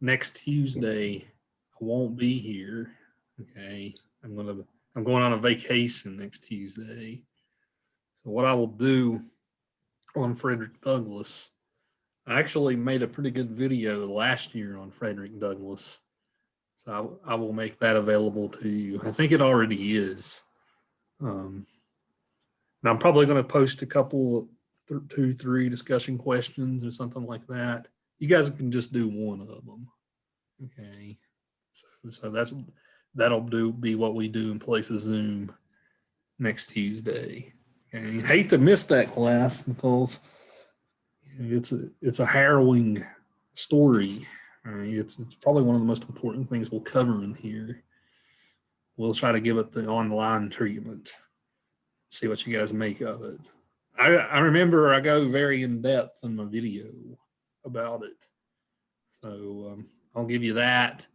next Tuesday, I won't be here. Okay. I'm going on a vacation next Tuesday. So what I will do on Frederick Douglass, I actually made a pretty good video last year on Frederick Douglass. So I will make that available to you. I think it already is. And I'm probably going to post a couple, 2, 3 discussion questions or something like that. You guys can just do one of them. Okay. So that'll be what we do in place of Zoom next Tuesday. Okay. I hate to miss that class because it's a harrowing story. Right? It's probably one of the most important things we'll cover in here. We'll try to give it the online treatment. See what you guys make of it. I remember I go very in depth in my video about it. So I'll give you that.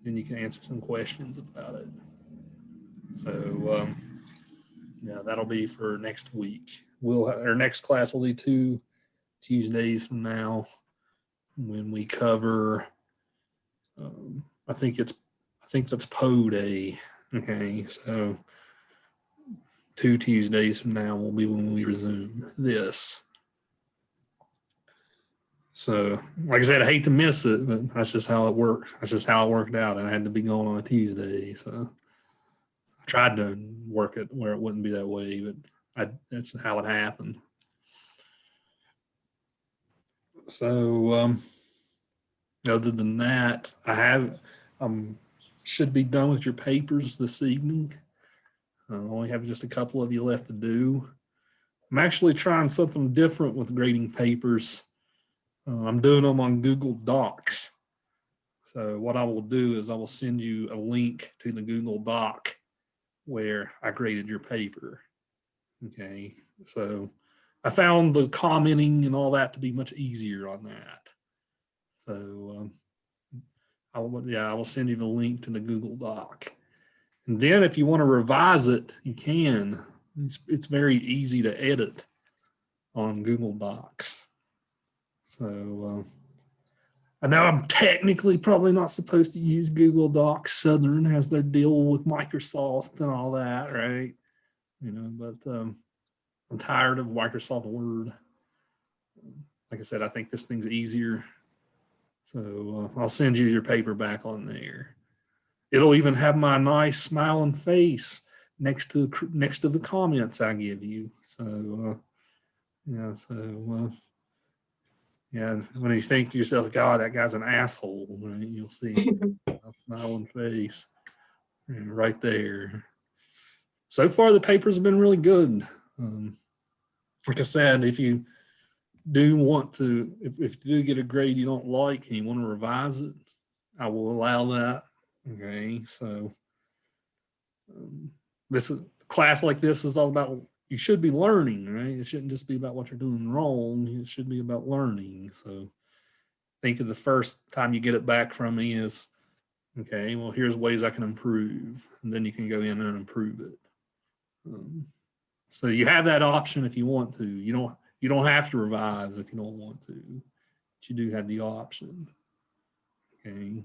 Then you can answer some questions about it. So yeah, that'll be for next week. Our next class will be 2 Tuesdays from now when we cover. I think that's Poe Day. Okay, so 2 Tuesdays from now will be when we resume this. So, like I said, I hate to miss it, but that's just how it worked. That's just how it worked out, and I had to be going on a Tuesday. So, I tried to work it where it wouldn't be that way, but that's how it happened. So, other than that, I should be done with your papers this evening. I only have just a couple of you left to do. I'm actually trying something different with grading papers. I'm doing them on Google Docs. So what I will do is I will send you a link to the Google Doc where I graded your paper. Okay, so I found the commenting and all that to be much easier on that. So I will send you the link to the Google Doc. And then if you want to revise it, you can. It's very easy to edit on Google Docs. So I know I'm technically probably not supposed to use Google Docs. Southern has their deal with Microsoft and all that, right? But I'm tired of Microsoft Word. Like I said, I think this thing's easier. So I'll send you your paper back on there. It'll even have my nice smiling face next to the comments I give you. So yeah, yeah, when you think to yourself, God, that guy's an asshole, right? You'll see a smiling face right there. So far, the papers have been really good. Like I said, if you do want to, if you do get a grade you don't like and you want to revise it, I will allow that. Okay, so this class like this is all about, you should be learning, right? It shouldn't just be about what you're doing wrong. It should be about learning. So think of the first time you get it back from me as, okay, well, here's ways I can improve. And then you can go in and improve it. So you have that option if you want to. You don't have to revise if you don't want to, but you do have the option. Okay.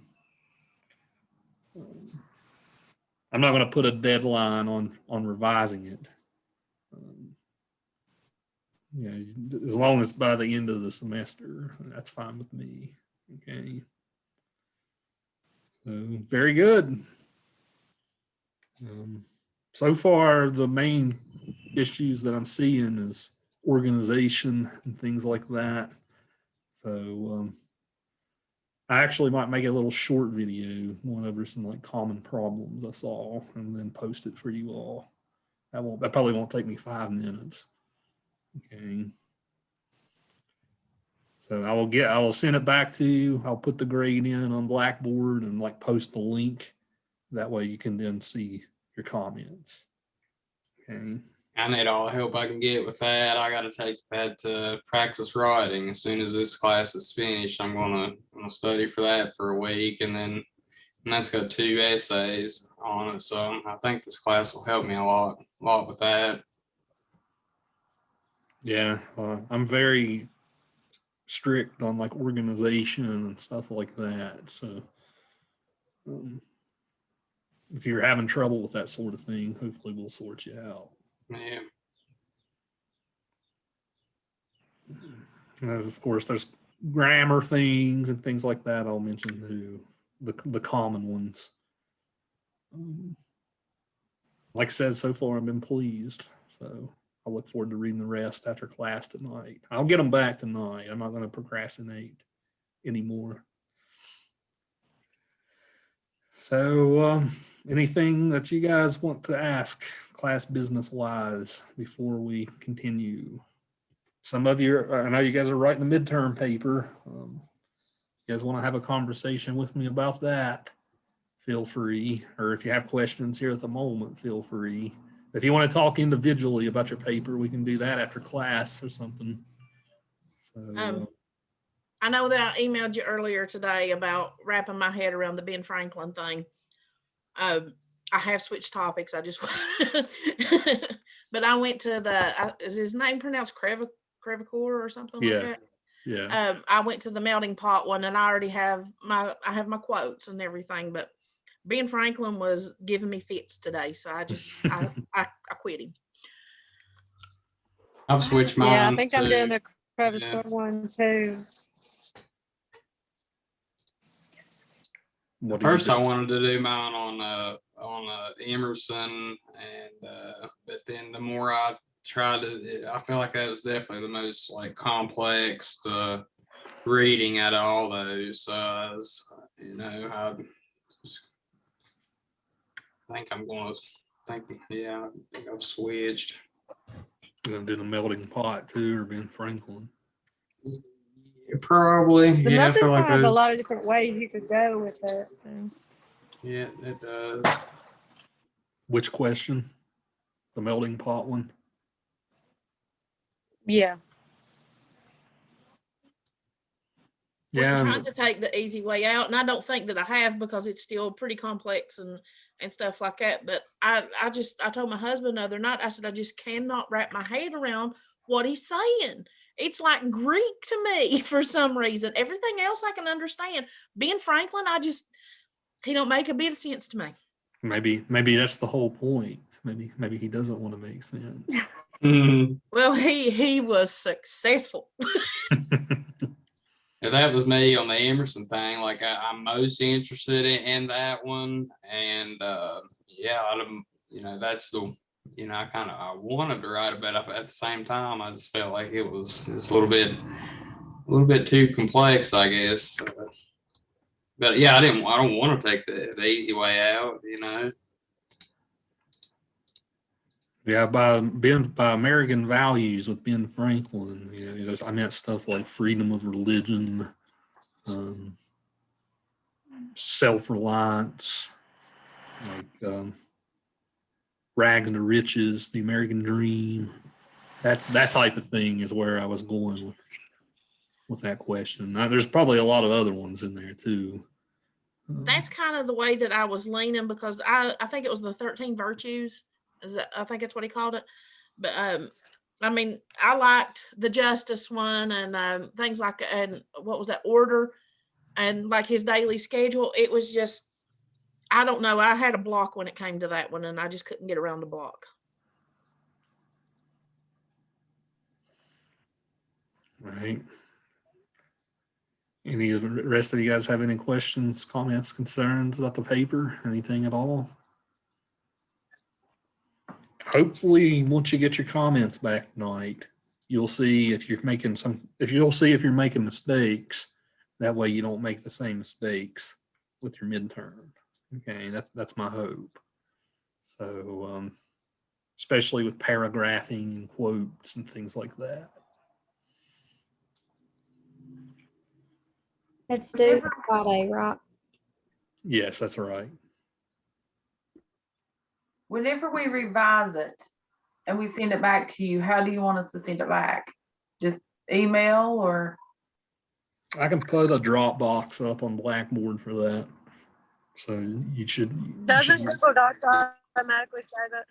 I'm not going to put a deadline on revising it. As long as by the end of the semester, that's fine with me. Okay. So very good. So far, the main issues that I'm seeing is organization and things like that. So I actually might make a little short video going over some like common problems I saw and then post it for you all. That probably won't take me 5 minutes. Okay. So I will send it back to you. I'll put the grade in on Blackboard and like post the link. That way you can then see your comments. Okay. I need all the help I can get with that. I got to take that to practice writing. As soon as this class is finished, I'm gonna study for that for a week, and that's got 2 essays on it. So I think this class will help me a lot with that. Yeah, I'm very strict on like organization and stuff like that. So if you're having trouble with that sort of thing, hopefully we'll sort you out. Yeah. And of course, there's grammar things and things like that I'll mention too, the common ones. Like I said, so far I've been pleased. So I look forward to reading the rest after class tonight. I'll get them back tonight. I'm not going to procrastinate anymore. So anything that you guys want to ask class business wise before we continue? Some of you, I know you guys are writing the midterm paper. You guys want to have a conversation with me about that? Feel free. Or if you have questions here at the moment, feel free. If you want to talk individually about your paper, we can do that after class or something. So, I know that I emailed you earlier today about wrapping my head around the Ben Franklin thing. I have switched topics. I just, but I went to is his name pronounced Crevecoeur or something like that? Yeah. I went to the melting pot one, and I already have my quotes and everything, but Ben Franklin was giving me fits today, so I just I quit him. I've switched mine. Yeah, I think I'm doing the crevice Yeah. one too. First, I wanted to do mine on Emerson, and but then the more I tried to, I feel like that was definitely the most like complex reading out of all those. So I was, I think I'm going to I think I've switched. You're going to do the melting pot too, or Ben Franklin? Probably. The I melting feel pot like has a lot of different ways you could go with it. So. Yeah, it does. Which question? The melting pot one? Yeah. Yeah. I'm trying to take the easy way out, and I don't think that I have, because it's still pretty complex and stuff like that. But I told my husband the other night, I said, I just cannot wrap my head around what he's saying. It's like Greek to me for some reason. Everything else I can understand. Ben Franklin, he don't make a bit of sense to me. Maybe that's the whole point. Maybe he doesn't want to make sense. Well, he was successful. Yeah, that was me on the Emerson thing. Like I'm most interested in that one, and that's the I wanted to write about it. At the same time, I just felt like it was just a little bit too complex, I guess. But yeah, I don't want to take the easy way out, Yeah, by American values with Ben Franklin, I meant stuff like freedom of religion, self-reliance, like rags to riches, the American dream. That type of thing is where I was going with that question. Now, there's probably a lot of other ones in there too. That's kind of the way that I was leaning, because I think it was the 13 virtues. I think that's what he called it. But I mean, I liked the justice one, and things like, and what was that, order, and like his daily schedule. It was just, I don't know. I had a block when it came to that one, and I just couldn't get around the block. Right. Any of the rest of you guys have any questions, comments, concerns about the paper? Anything at all? Hopefully, once you get your comments back tonight, you'll see if you're making mistakes. That way you don't make the same mistakes with your midterm. Okay, that's my hope. So especially with paragraphing and quotes and things like that. It's due Friday, right? Yes, that's right. Whenever we revise it and we send it back to you, how do you want us to send it back? Just email, or? I can put a Dropbox up on Blackboard for that. So you should. Doesn't Google Docs automatically say that?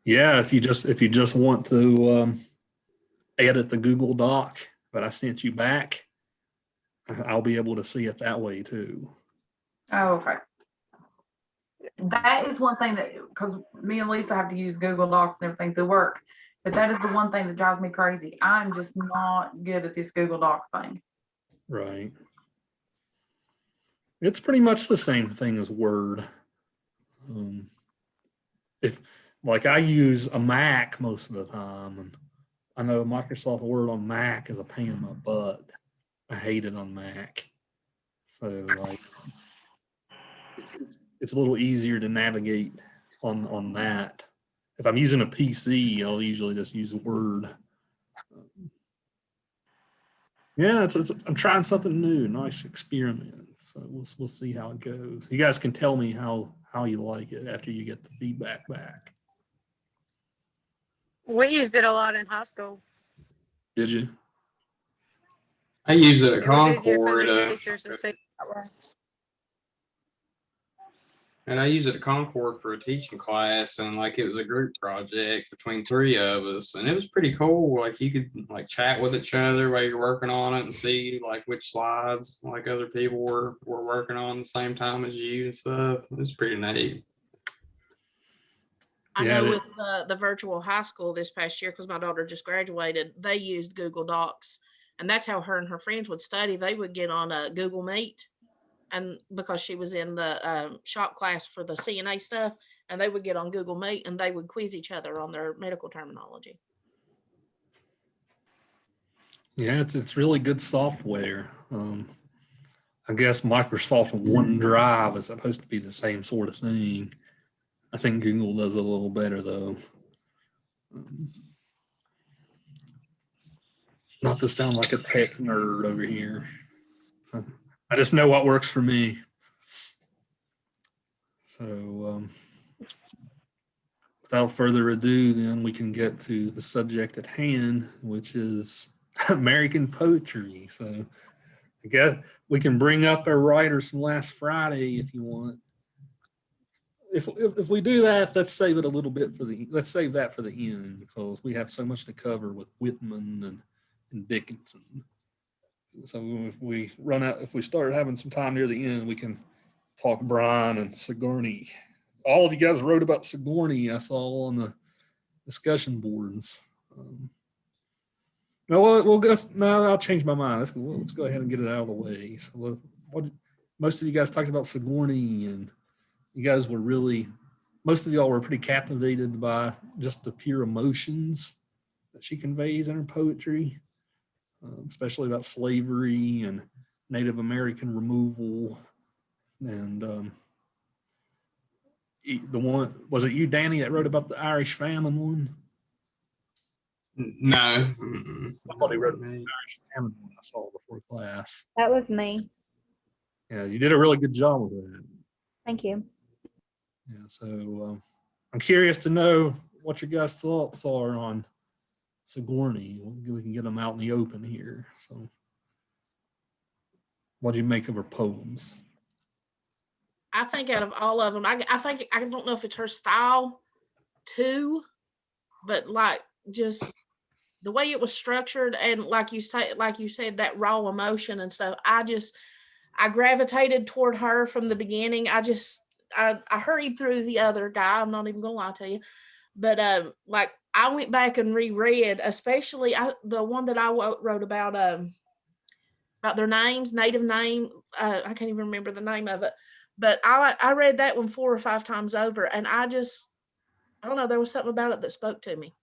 Yeah, if you just want to edit the Google Doc, but I sent you back, I'll be able to see it that way too. Oh, okay. That is one thing that, because me and Lisa have to use Google Docs and everything to work, but that is the one thing that drives me crazy. I'm just not good at this Google Docs thing. Right. It's pretty much the same thing as Word. If like I use a Mac most of the time, and I know Microsoft Word on Mac is a pain in my butt. I hate it on Mac. So like it's a little easier to navigate on that. If I'm using a PC, I'll usually just use Word. Yeah, I'm trying something new, nice experiment. So we'll see how it goes. You guys can tell me how you like it after you get the feedback back. We used it a lot in high school. Did you? I use it at It was easier for Concord, the teachers to see that way. and I use it at Concord for a teaching class, and like it was a group project between 3 of us, and it was pretty cool. Like you could like chat with each other while you're working on it and see like which slides like other people were working on the same time as you and stuff. It was pretty neat. I Yeah, know with the virtual high school this past year, because my daughter just graduated, they used Google Docs, and that's how her and her friends would study. They would get on a Google Meet, and because she was in the shop class for the CNA stuff, and they would get on Google Meet and they would quiz each other on their medical terminology. Yeah, it's really good software. I guess Microsoft OneDrive is supposed to be the same sort of thing. I think Google does it a little better though. Not to sound like a tech nerd over here. I just know what works for me. So without further ado, then we can get to the subject at hand, which is American poetry. So I guess we can bring up our writers from last Friday if you want. If we do that, let's save it a little bit let's save that for the end, because we have so much to cover with Whitman and Dickinson. So if we start having some time near the end, we can talk Bryan and Sigourney. All of you guys wrote about Sigourney, I saw on the discussion boards. No, I'll change my mind. Let's go ahead and get it out of the way. So most of you guys talked about Sigourney, and you guys were most of y'all were pretty captivated by just the pure emotions that she conveys in her poetry, especially about slavery and Native American removal. And the one, was it you, Danny, that wrote about the Irish Famine one? No. Somebody wrote about the Irish Famine one I saw before class. That was me. Yeah, you did a really good job with that. Thank you. Yeah, so I'm curious to know what your guys' thoughts are on Sigourney. We can get them out in the open here. So, what do you make of her poems? I think out of all of them, I think, I don't know if it's her style too, but like just the way it was structured, and like you said, that raw emotion and stuff. I gravitated toward her from the beginning. I hurried through the other guy. I'm not even gonna lie to you, but like I went back and reread, especially the one that I wrote about their names, native name. I can't even remember the name of it, but I read that one 4 or 5 times over, and I don't know, there was something about it that spoke to me.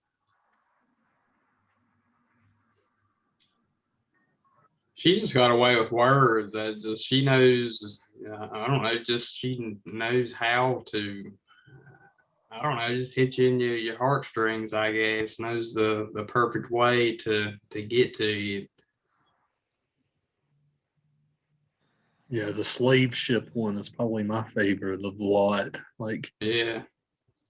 She just got away with words. That just she knows. I don't know. Just she knows how to. I don't know. Just hit you in your heartstrings. I guess knows the perfect way to get to you. Yeah, the slave ship one is probably my favorite of the lot. Like, Yeah.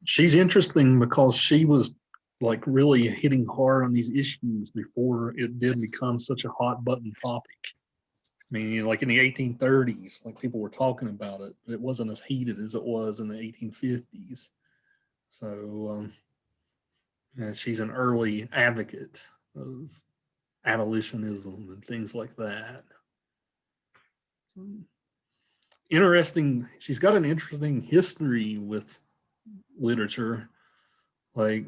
she's interesting because she was like really hitting hard on these issues before it did become such a hot button topic. I mean, like in the 1830s, like people were talking about it, but it wasn't as heated as it was in the 1850s. So yeah, she's an early advocate of abolitionism and things like that. Interesting. She's got an interesting history with literature. Like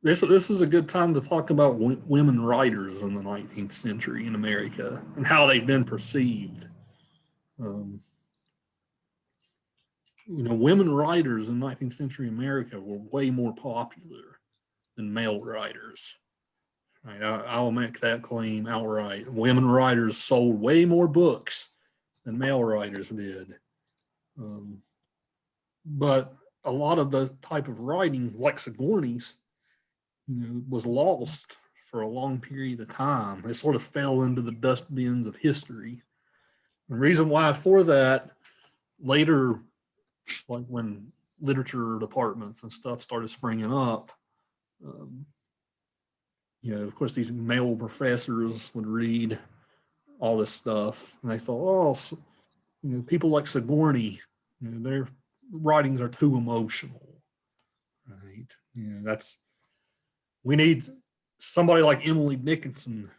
this is a good time to talk about women writers in the 19th century in America and how they've been perceived. Women writers in 19th century America were way more popular than male writers. Right, I'll make that claim outright. Women writers sold way more books than male writers did. But a lot of the type of writing, like Sigourney's, was lost for a long period of time. It sort of fell into the dustbins of history. The reason why for that, later, like when literature departments and stuff started springing up, of course, these male professors would read all this stuff, and they thought, people like Sigourney, their writings are too emotional, right? We need somebody like Emily Dickinson.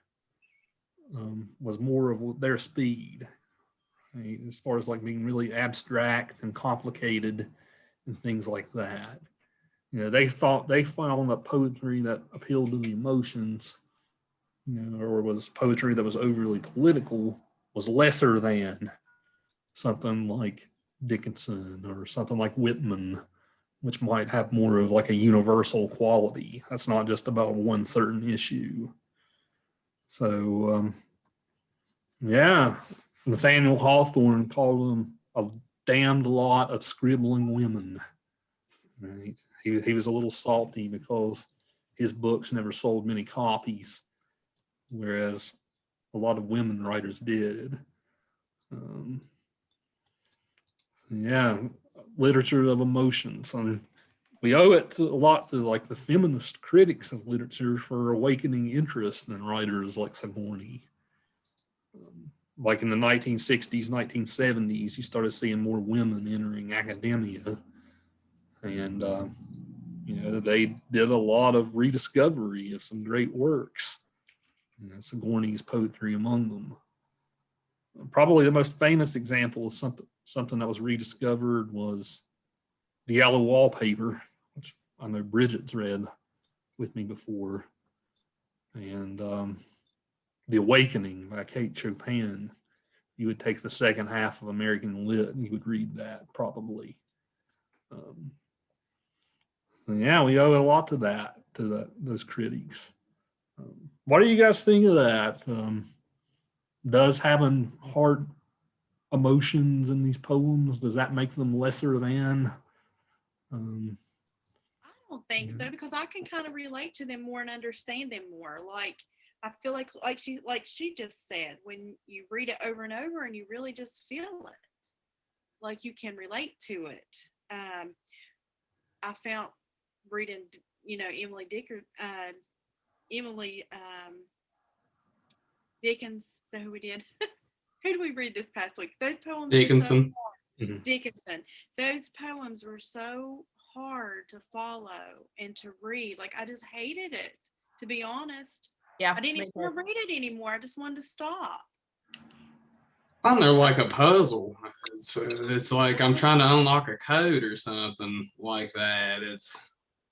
Was more of their speed, right? As far as like being really abstract and complicated and things like that. They found that poetry that appealed to the emotions, or was poetry that was overly political, was lesser than something like Dickinson or something like Whitman, which might have more of like a universal quality. That's not just about one certain issue. So, Nathaniel Hawthorne called them a damned lot of scribbling women. Right? He was a little salty because his books never sold many copies, whereas a lot of women writers did. Literature of emotions. We owe it a lot to like the feminist critics of literature for awakening interest in writers like Sigourney. Like in the 1960s, 1970s, you started seeing more women entering academia. And, they did a lot of rediscovery of some great works. Sigourney's poetry among them. Probably the most famous example of something that was rediscovered was The Yellow Wallpaper, which I know Bridget's read with me before. And The Awakening by Kate Chopin. You would take the second half of American Lit and you would read that probably. We owe a lot to that, those critics. What do you guys think of that? Does having hard emotions in these poems, does that make them lesser than? I don't think so, because I can kind of relate to them more and understand them more. Like, I feel like she just said, when you read it over and over and you really just feel it, like you can relate to it. I found reading, Emily Dickens, so who we did. Who did we read this past week? Those poems Dickinson. were so hard. Dickinson. Those poems were so hard to follow and to read. Like, I just hated it, to be honest. Yeah. I didn't even want to read it anymore. I just wanted to stop. I don't know, like a puzzle. It's like I'm trying to unlock a code or something like that.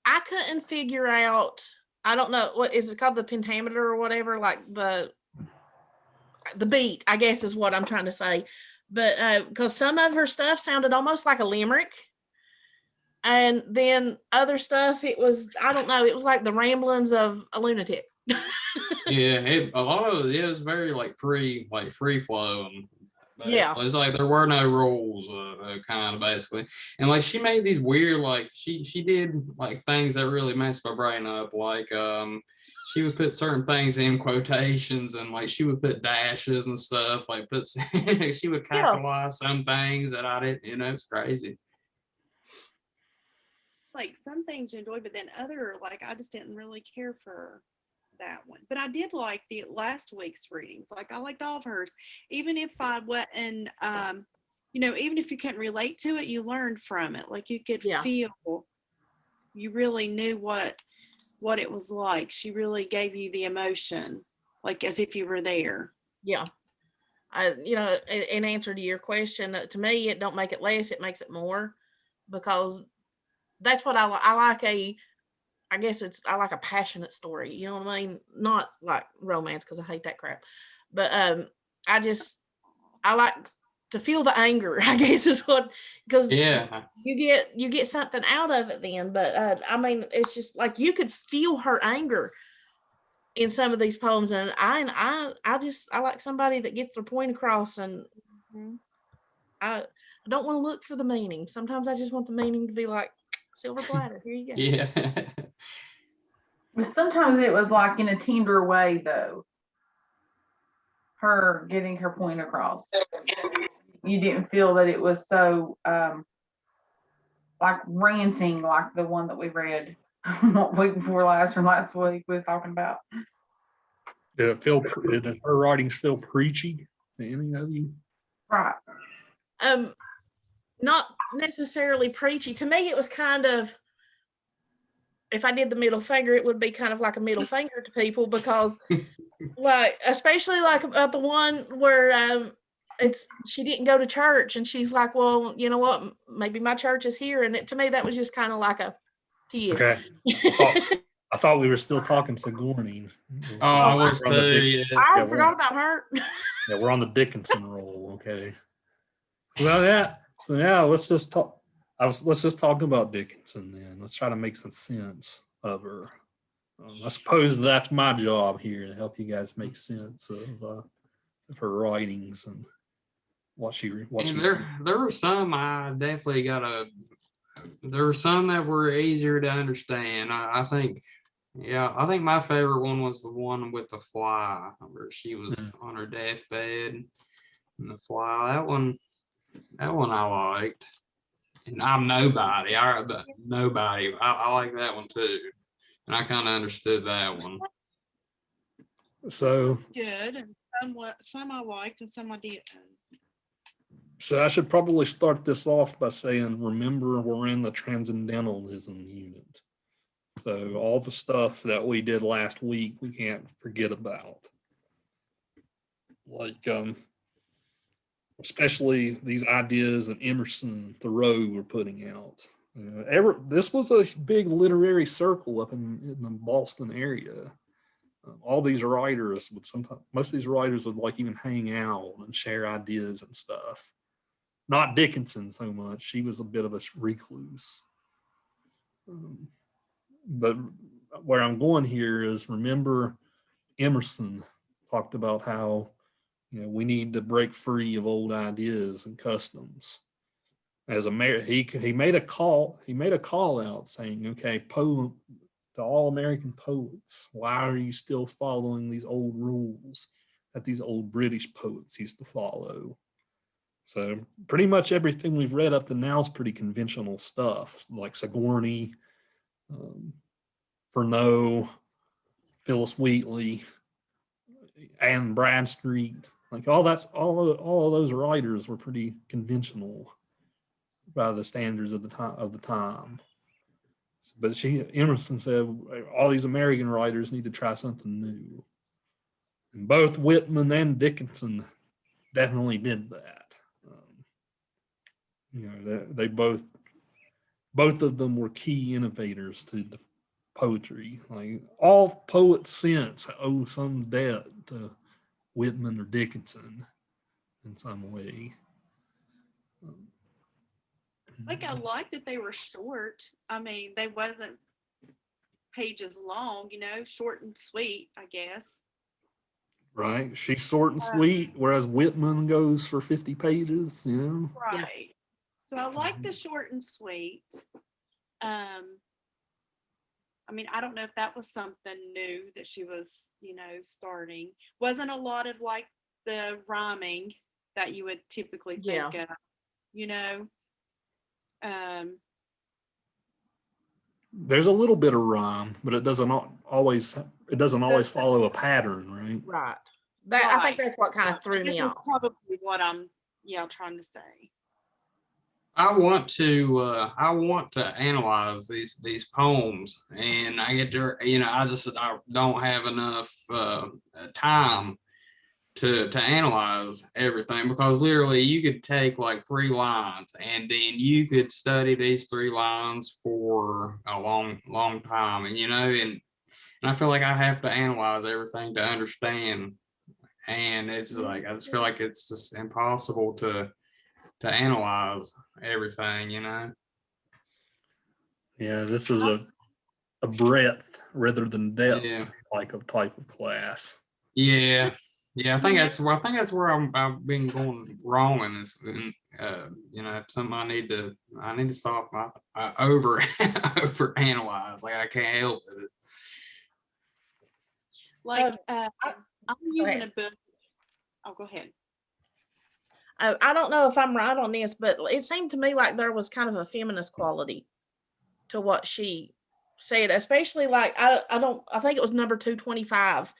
I couldn't figure out, I don't know, what is it called, the pentameter or whatever, like the beat, I guess is what I'm trying to say. But because some of her stuff sounded almost like a limerick. And then other stuff, it was, I don't know, it was like the ramblings of a lunatic. A lot of it was very like free flowing. Yeah. It's like there were no rules, kind of basically. And like she made these weird, like she did like things that really messed my brain up. Like she would put certain things in quotations, and like she would put dashes and stuff. Like she would capitalize some things that I didn't. It's crazy. Like some things you enjoy, but then other, like I just didn't really care for that one. But I did like the last week's readings. Like I liked all of hers, even if I wasn't, even if you couldn't relate to it, you learned from it. Like you could feel, you really knew what it was like. She really gave you the emotion. like as if you were there. Yeah. You know, in answer to your question, to me, it don't make it less, it makes it more, because that's what I like I guess I like a passionate story. You know what I mean? Not like romance, because I hate that crap. But I like to feel the anger, I guess is what, because Yeah. you get something out of it then. But I mean, it's just like you could feel her anger in some of these poems, and I like somebody that gets their point across, and Mhm. I don't want to look for the meaning. Sometimes I just want the meaning to be like silver platter. Here you go. Yeah. But sometimes it was like in a tender way, though. Her getting her point across. You didn't feel that it was so like ranting, like the one that we read week before last, from last week was talking about. Did her writings feel preachy to any of you? Right. Not necessarily preachy. To me, it was kind of, if I did the middle finger, it would be kind of like a middle finger to people, because like, especially like about the one where she didn't go to church, and she's like, well, you know what, maybe my church is here. And to me, that was just kind of like a to you. Okay. I thought we were still talking Sigourney. Oh, I was We're on the too. Dick- Yeah. I Yeah, forgot about her. Yeah, we're on the Dickinson roll. Okay. Well, yeah. So yeah, let's just talk. Let's just talk about Dickinson then. Let's try to make some sense of her. I suppose that's my job here, to help you guys make sense of her writings and what she. And there were some there were some that were easier to understand. I think, yeah, I think my favorite one was the one with the fly, where she was on her deathbed and the fly. That one I liked. And I'm nobody. I like that one too. And I kind of understood that one. So Good, and some I liked and some I didn't. I should probably start this off by saying, remember, we're in the transcendentalism unit. So all the stuff that we did last week, we can't forget about. Like, especially these ideas that Emerson and Thoreau were putting out. This was a big literary circle up in the Boston area. All these writers most of these writers would like even hang out and share ideas and stuff. Not Dickinson so much. She was a bit of a recluse. But where I'm going here is, remember, Emerson talked about how, we need to break free of old ideas and customs. As he made a call out saying, okay, to all American poets, why are you still following these old rules that these old British poets used to follow? So pretty much everything we've read up to now is pretty conventional stuff, like Sigourney, Furneaux, Phyllis Wheatley, Anne Bradstreet, like all of those writers were pretty conventional by the standards of the time. But Emerson said all these American writers need to try something new. And both Whitman and Dickinson definitely did that. They both of them were key innovators to the poetry. Like, all poets since owe some debt to Whitman or Dickinson in some way. Like, I like that they were short. I mean, they wasn't pages long, short and sweet, I guess. Right. She's short and sweet, whereas Whitman goes for 50 pages, Right. So I like the short and sweet. I mean, I don't know if that was something new that she was, starting. Wasn't a lot of like the rhyming that you would typically think of, There's a little bit of rhyme, but it doesn't always follow a pattern, right? Right. I think that's what kind of threw me This is off. probably what I'm trying to say. I want to analyze these poems, and I get to, I don't have enough time to analyze everything, because literally you could take like 3 lines and then you could study these 3 lines for a long time, and I feel like I have to analyze everything to understand, and it's just like I just feel like it's just impossible to analyze everything. Yeah, this is a breadth rather than depth Yeah. type of class. Yeah, I think that's where I've been going wrong in this. Something I need to stop. I over analyze. Like, I can't help it. Like, I- I'm using ahead. a book. Oh, go ahead. I don't know if I'm right on this, but it seemed to me like there was kind of a feminist quality to what she said, especially like I think it was number 225,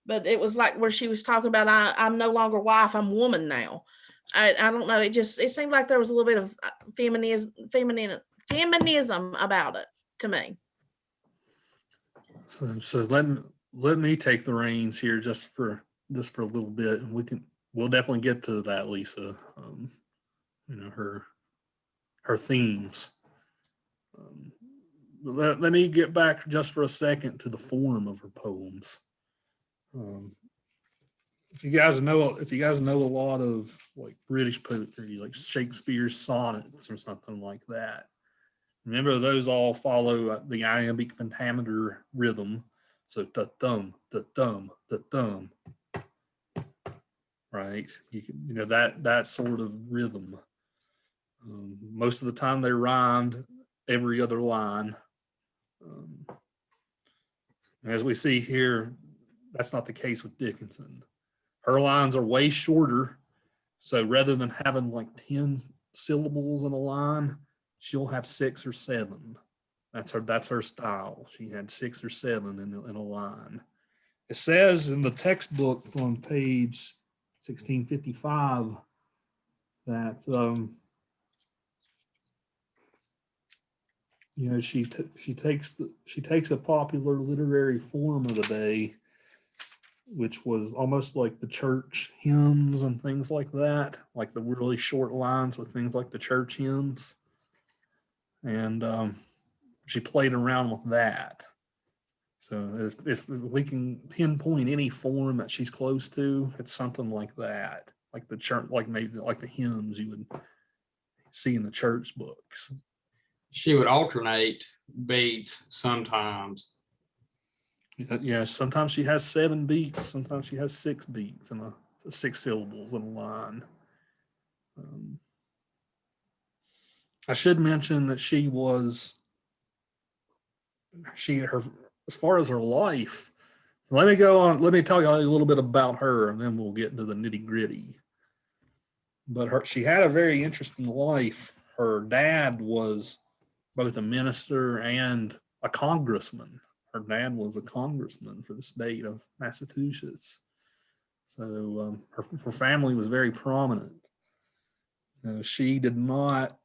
but it was like where she was talking about I'm no longer wife, I'm woman now. I don't know. It seemed like there was a little bit of feminism about it to me. So let me take the reins here just for a little bit, and we'll definitely get to that, Lisa. Her themes. Let me get back just for a second to the form of her poems. If you guys know a lot of like British poetry, like Shakespeare's sonnets or something like that, remember those all follow the iambic pentameter rhythm. So da thumb, da thumb, da thumb. Right? That sort of rhythm. Most of the time they rhymed every other line. As we see here, that's not the case with Dickinson. Her lines are way shorter. So rather than having like 10 syllables in a line, she'll have 6 or 7. That's her style. She had 6 or 7 in a line. It says in the textbook on page 1655 that she takes a popular literary form of the day, which was almost like the church hymns and things like that, like the really short lines with things like the church hymns, and she played around with that. So if we can pinpoint any form that she's close to, it's something like that, like the church, like maybe like the hymns you would see in the church books. She would alternate beats sometimes. Yeah, sometimes she has 7 beats, sometimes she has 6 beats and 6 syllables in a line. I should mention that as far as her life, let me go on. Let me tell you a little bit about her, and then we'll get into the nitty gritty. But she had a very interesting life. Her dad was both a minister and a congressman. Her dad was a congressman for the state of Massachusetts. So her family was very prominent. She did not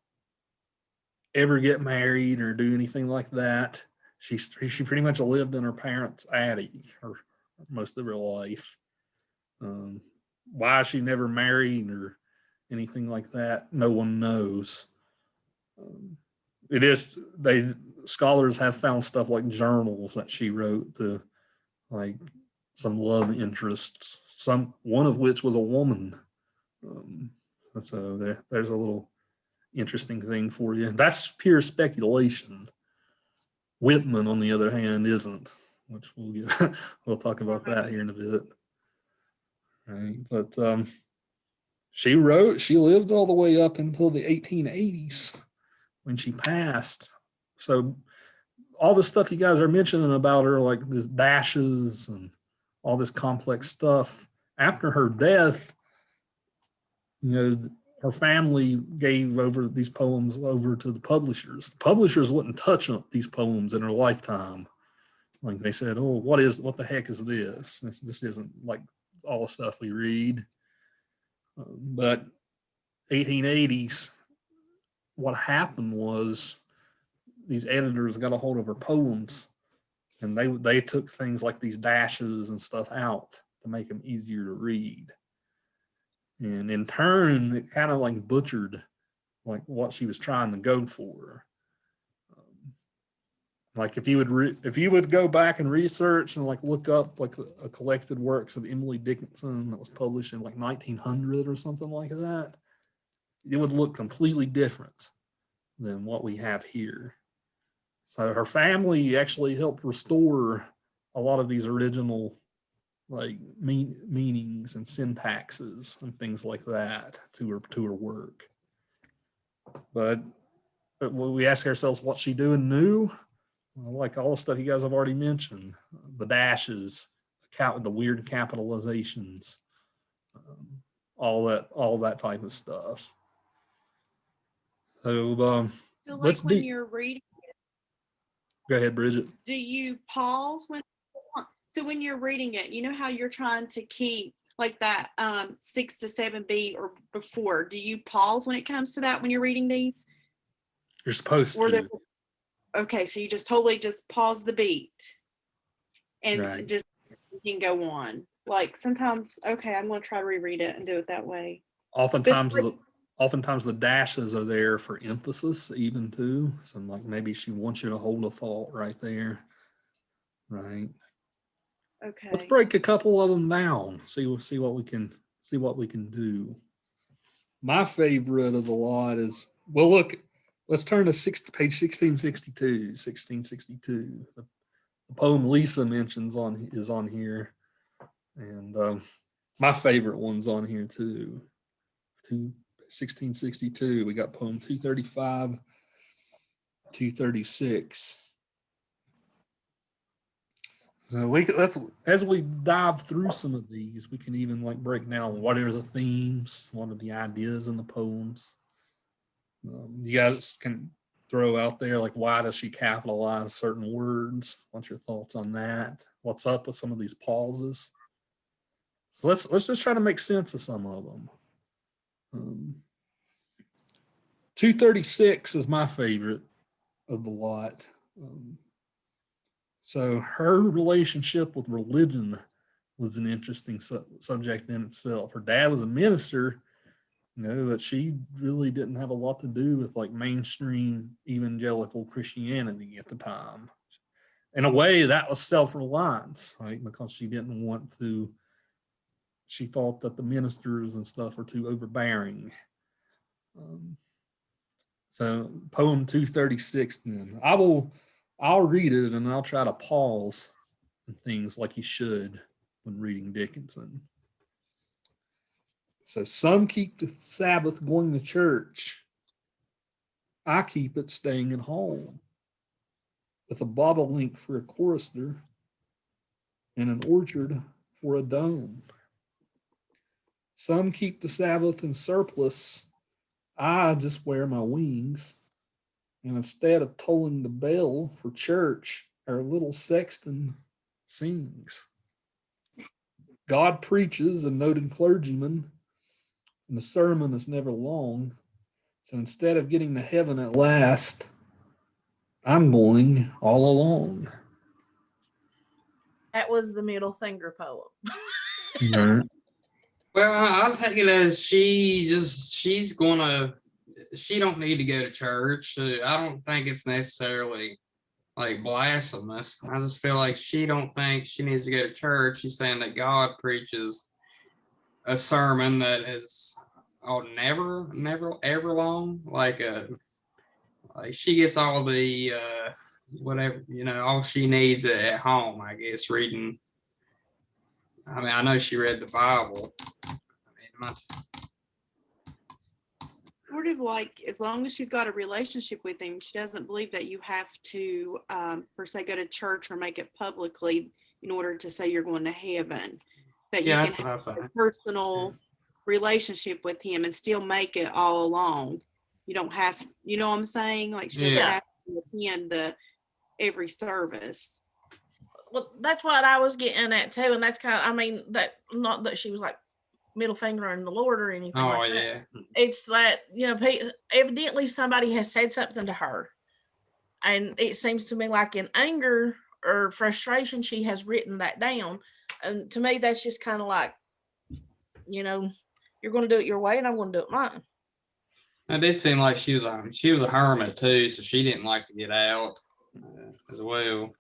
ever get married or do anything like that. She pretty much lived in her parents' attic most of her life. Why she never married or anything like that, no one knows. Scholars have found stuff like journals that she wrote to like some love interests, one of which was a woman. So there's a little interesting thing for you. That's pure speculation. Whitman, on the other hand, isn't, which we'll talk about that here in a bit. Right, but she lived all the way up until the 1880s when she passed. So all the stuff you guys are mentioning about her, like the dashes and all this complex stuff, after her death, her family gave over these poems over to the publishers. The publishers wouldn't touch these poems in her lifetime. Like they said, "Oh, what the heck is this? This isn't like all the stuff we read." But 1880s, what happened was these editors got a hold of her poems, and they took things like these dashes and stuff out to make them easier to read. And in turn, it kind of like butchered like what she was trying to go for. Like if you would go back and research and like look up like a collected works of Emily Dickinson that was published in like 1900 or something like that, it would look completely different than what we have here. So her family actually helped restore a lot of these original like meanings and syntaxes and things like that to her work. But we ask ourselves, what's she doing new? Well, like all the stuff you guys have already mentioned, the dashes, the weird capitalizations, all that type of stuff. So So like let's when you're reading, go ahead, Bridget. do you pause so when you're reading it, you know how you're trying to keep like that 6 to 7 beat or before, do you pause when it comes to that when you're reading these? You're supposed Or to. okay, so you just totally just pause the beat and Right. just you can go on. Like sometimes, okay, I'm going to try to reread it and do it that way. Oftentimes the dashes are there for emphasis even too. So like maybe she wants you to hold a thought right there. Right. Okay. Let's break a couple of them down. See what we can do. My favorite of the lot is, well, look, let's turn to page 1662. The poem Lisa mentions is on here. And my favorite one's on here too. 1662. We got poem 235, 236. So as we dive through some of these, we can even like break down what are the themes, what are the ideas in the poems. You guys can throw out there like, why does she capitalize certain words? What's your thoughts on that? What's up with some of these pauses? So let's just try to make sense of some of them. 236 is my favorite of the lot. So her relationship with religion was an interesting subject in itself. Her dad was a minister, but she really didn't have a lot to do with like mainstream evangelical Christianity at the time. In a way, that was self-reliance, right? Because she thought that the ministers and stuff were too overbearing. So poem 236 then. I'll read it and I'll try to pause and things like you should when reading Dickinson. So some keep the Sabbath going to church. I keep it staying at home with a bobolink for a chorister and an orchard for a dome. Some keep the Sabbath in surplice. I just wear my wings. And instead of tolling the bell for church, our little sexton sings. God preaches, a noted clergyman, and the sermon is never long. So instead of getting to heaven at last, I'm going all along. That was the middle finger poem. Right. Well, I take it as she don't need to go to church. So I don't think it's necessarily like blasphemous. I just feel like she don't think she needs to go to church. She's saying that God preaches a sermon that is never ever long. Like she gets all the whatever, all she needs at home, I guess, reading. I mean, I know she read the Bible. Sort of like, as long as she's got a relationship with him, she doesn't believe that you have to, per se, go to church or make it publicly in order to say you're going to heaven. That you can have a personal relationship with him and still make it all along. You don't have, you know what I'm saying? Like she doesn't have to attend every service. Well, that's what I was getting at too, and that's kind of, that not that she was like middle finger in the Lord or anything Oh like that. yeah. It's that, evidently somebody has said something to her. And it seems to me like in anger or frustration, she has written that down. And to me, that's just kind of like, you're going to do it your way and I'm going to do it mine. It did seem like she was a hermit too, so she didn't like to get out as well.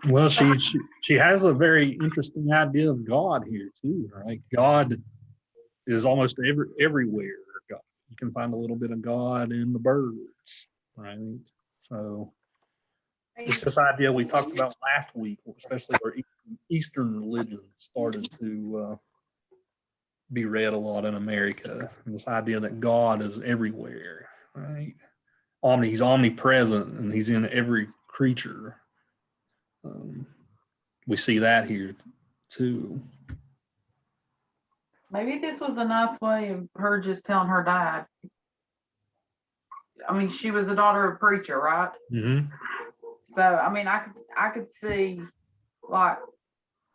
Well, she has a very interesting idea of God here too, right? God is almost everywhere. God, you can find a little bit of God in the birds, right? So it's this idea we talked about last week, especially where Eastern religion started to be read a lot in America. And this idea that God is everywhere, right? He's omnipresent and he's in every creature. We see that here too. Maybe this was a nice way of her just telling her dad. I mean, she was the daughter of a preacher, right? Mm-hmm. So, I mean, I could see like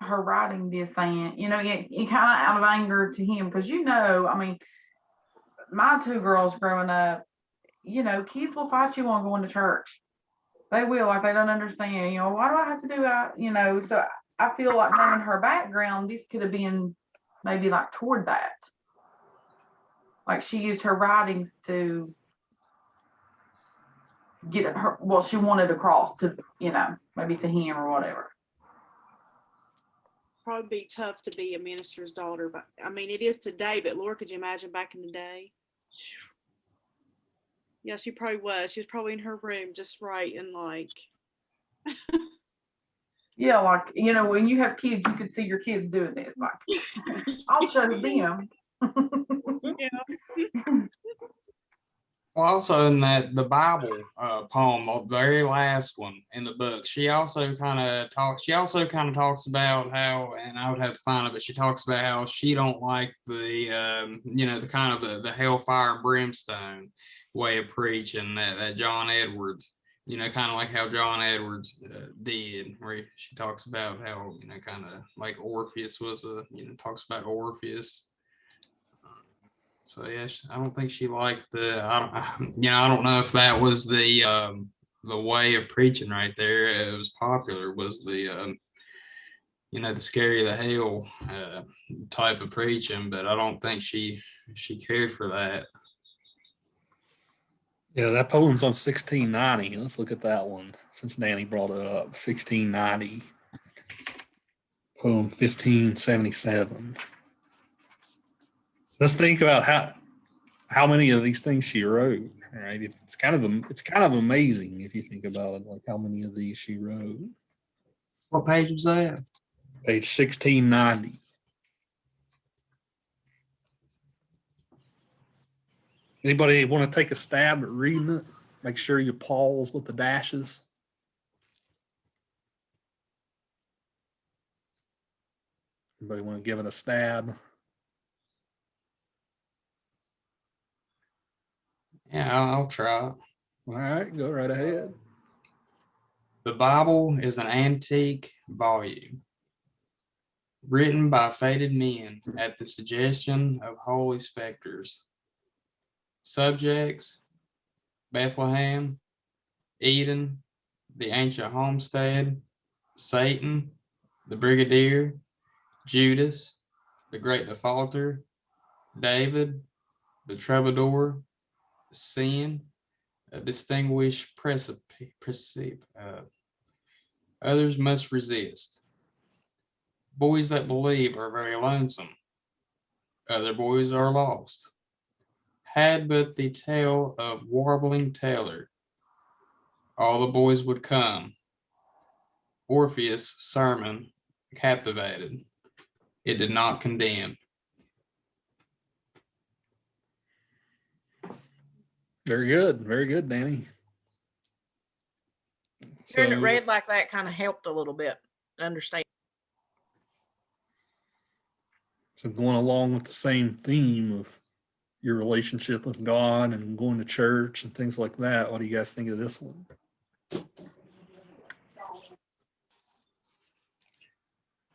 her writing this saying, you kind of out of anger to him, because I mean, my two girls growing up, kids will fight you on going to church. They will, like they don't understand, why do I have to do that? So I feel like knowing her background, this could have been maybe like toward that. Like she used her writings to get her what she wanted across to, maybe to him or whatever. Probably be tough to be a minister's daughter, but I mean, it is today, but Lord, could you imagine back in the day? Yeah, she probably was. She was probably in her room just writing like. Yeah, like, when you have kids, you could see your kids doing this. Like, I'll show them. Yeah. Well, also in the Bible poem, the very last one in the book, she also kind of talks about how, and I would have to find it, but she talks about how she don't like the the kind of the hellfire and brimstone way of preaching that John Edwards, kind of like how John Edwards did, where she talks about how, kind of like Orpheus was talks about Orpheus. So yeah, I don't think she liked I don't know if that was the way of preaching right there. It was popular, was the the scary the hell type of preaching, but I don't think she cared for that. Yeah, that poem's on 1690. Let's look at that one since Danny brought it up. 1690, poem 1577. Let's think about how many of these things she wrote. Right, it's kind of amazing if you think about it, like how many of these she wrote. What page was that? Page 1690. Anybody want to take a stab at reading it? Make sure you pause with the dashes. Anybody want to give it a stab? Yeah, I'll try. All right, go right ahead. The Bible is an antique volume written by fated men at the suggestion of holy specters. Subjects: Bethlehem, Eden, the ancient homestead, Satan, the brigadier, Judas, the great defaulter, David, the troubadour, sin, a distinguished precipice. Others must resist. Boys that believe are very lonesome. Other boys are lost. Had but the tale of warbling tailor, all the boys would come. Orpheus' sermon captivated. It did not condemn. Very good, Danny. Hearing it read like that kind of helped a little bit to understand. So going along with the same theme of your relationship with God and going to church and things like that, what do you guys think of this one?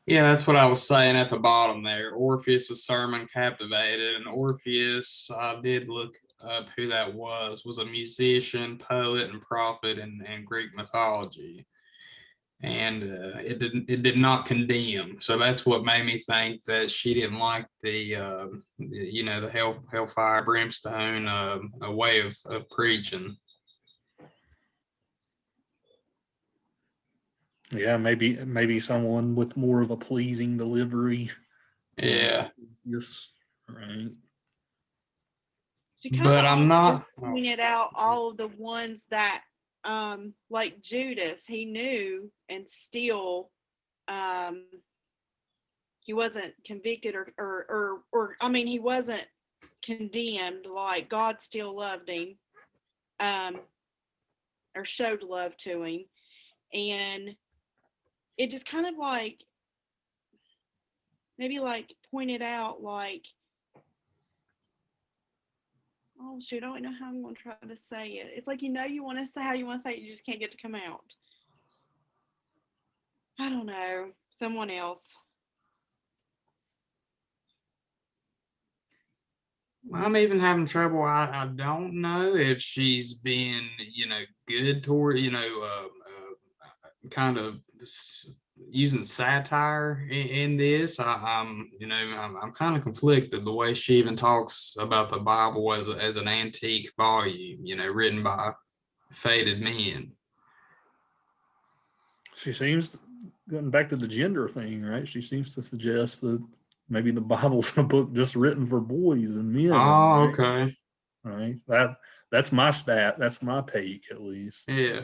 Yeah, that's what I was saying at the bottom there. Orpheus' sermon captivated, and Orpheus, I did look up who that was a musician, poet, and prophet in Greek mythology. And it did not condemn. So that's what made me think that she didn't like the hellfire brimstone a way of preaching. Yeah, maybe someone with more of a pleasing delivery. Yeah. Yes, right. She kind But of I'm not. pointed out all of the ones that, like Judas, he knew and still, he wasn't convicted or I mean, he wasn't condemned. Like God still loved him, or showed love to him, and it just kind of like maybe like pointed out like, oh shoot, I don't know how I'm gonna try to say it. It's like, you want to say how you want to say it, you just can't get to come out. I don't know. Someone else. I'm even having trouble. I don't know if she's been, good toward, kind of using satire in this. I'm kind of conflicted the way she even talks about the Bible as an antique volume, written by faded men. She seems, getting back to the gender thing, right? She seems to suggest that maybe the Bible's a book just written for boys and men. Oh, right? okay. Right. That's my stat. That's my take, at least. Yeah.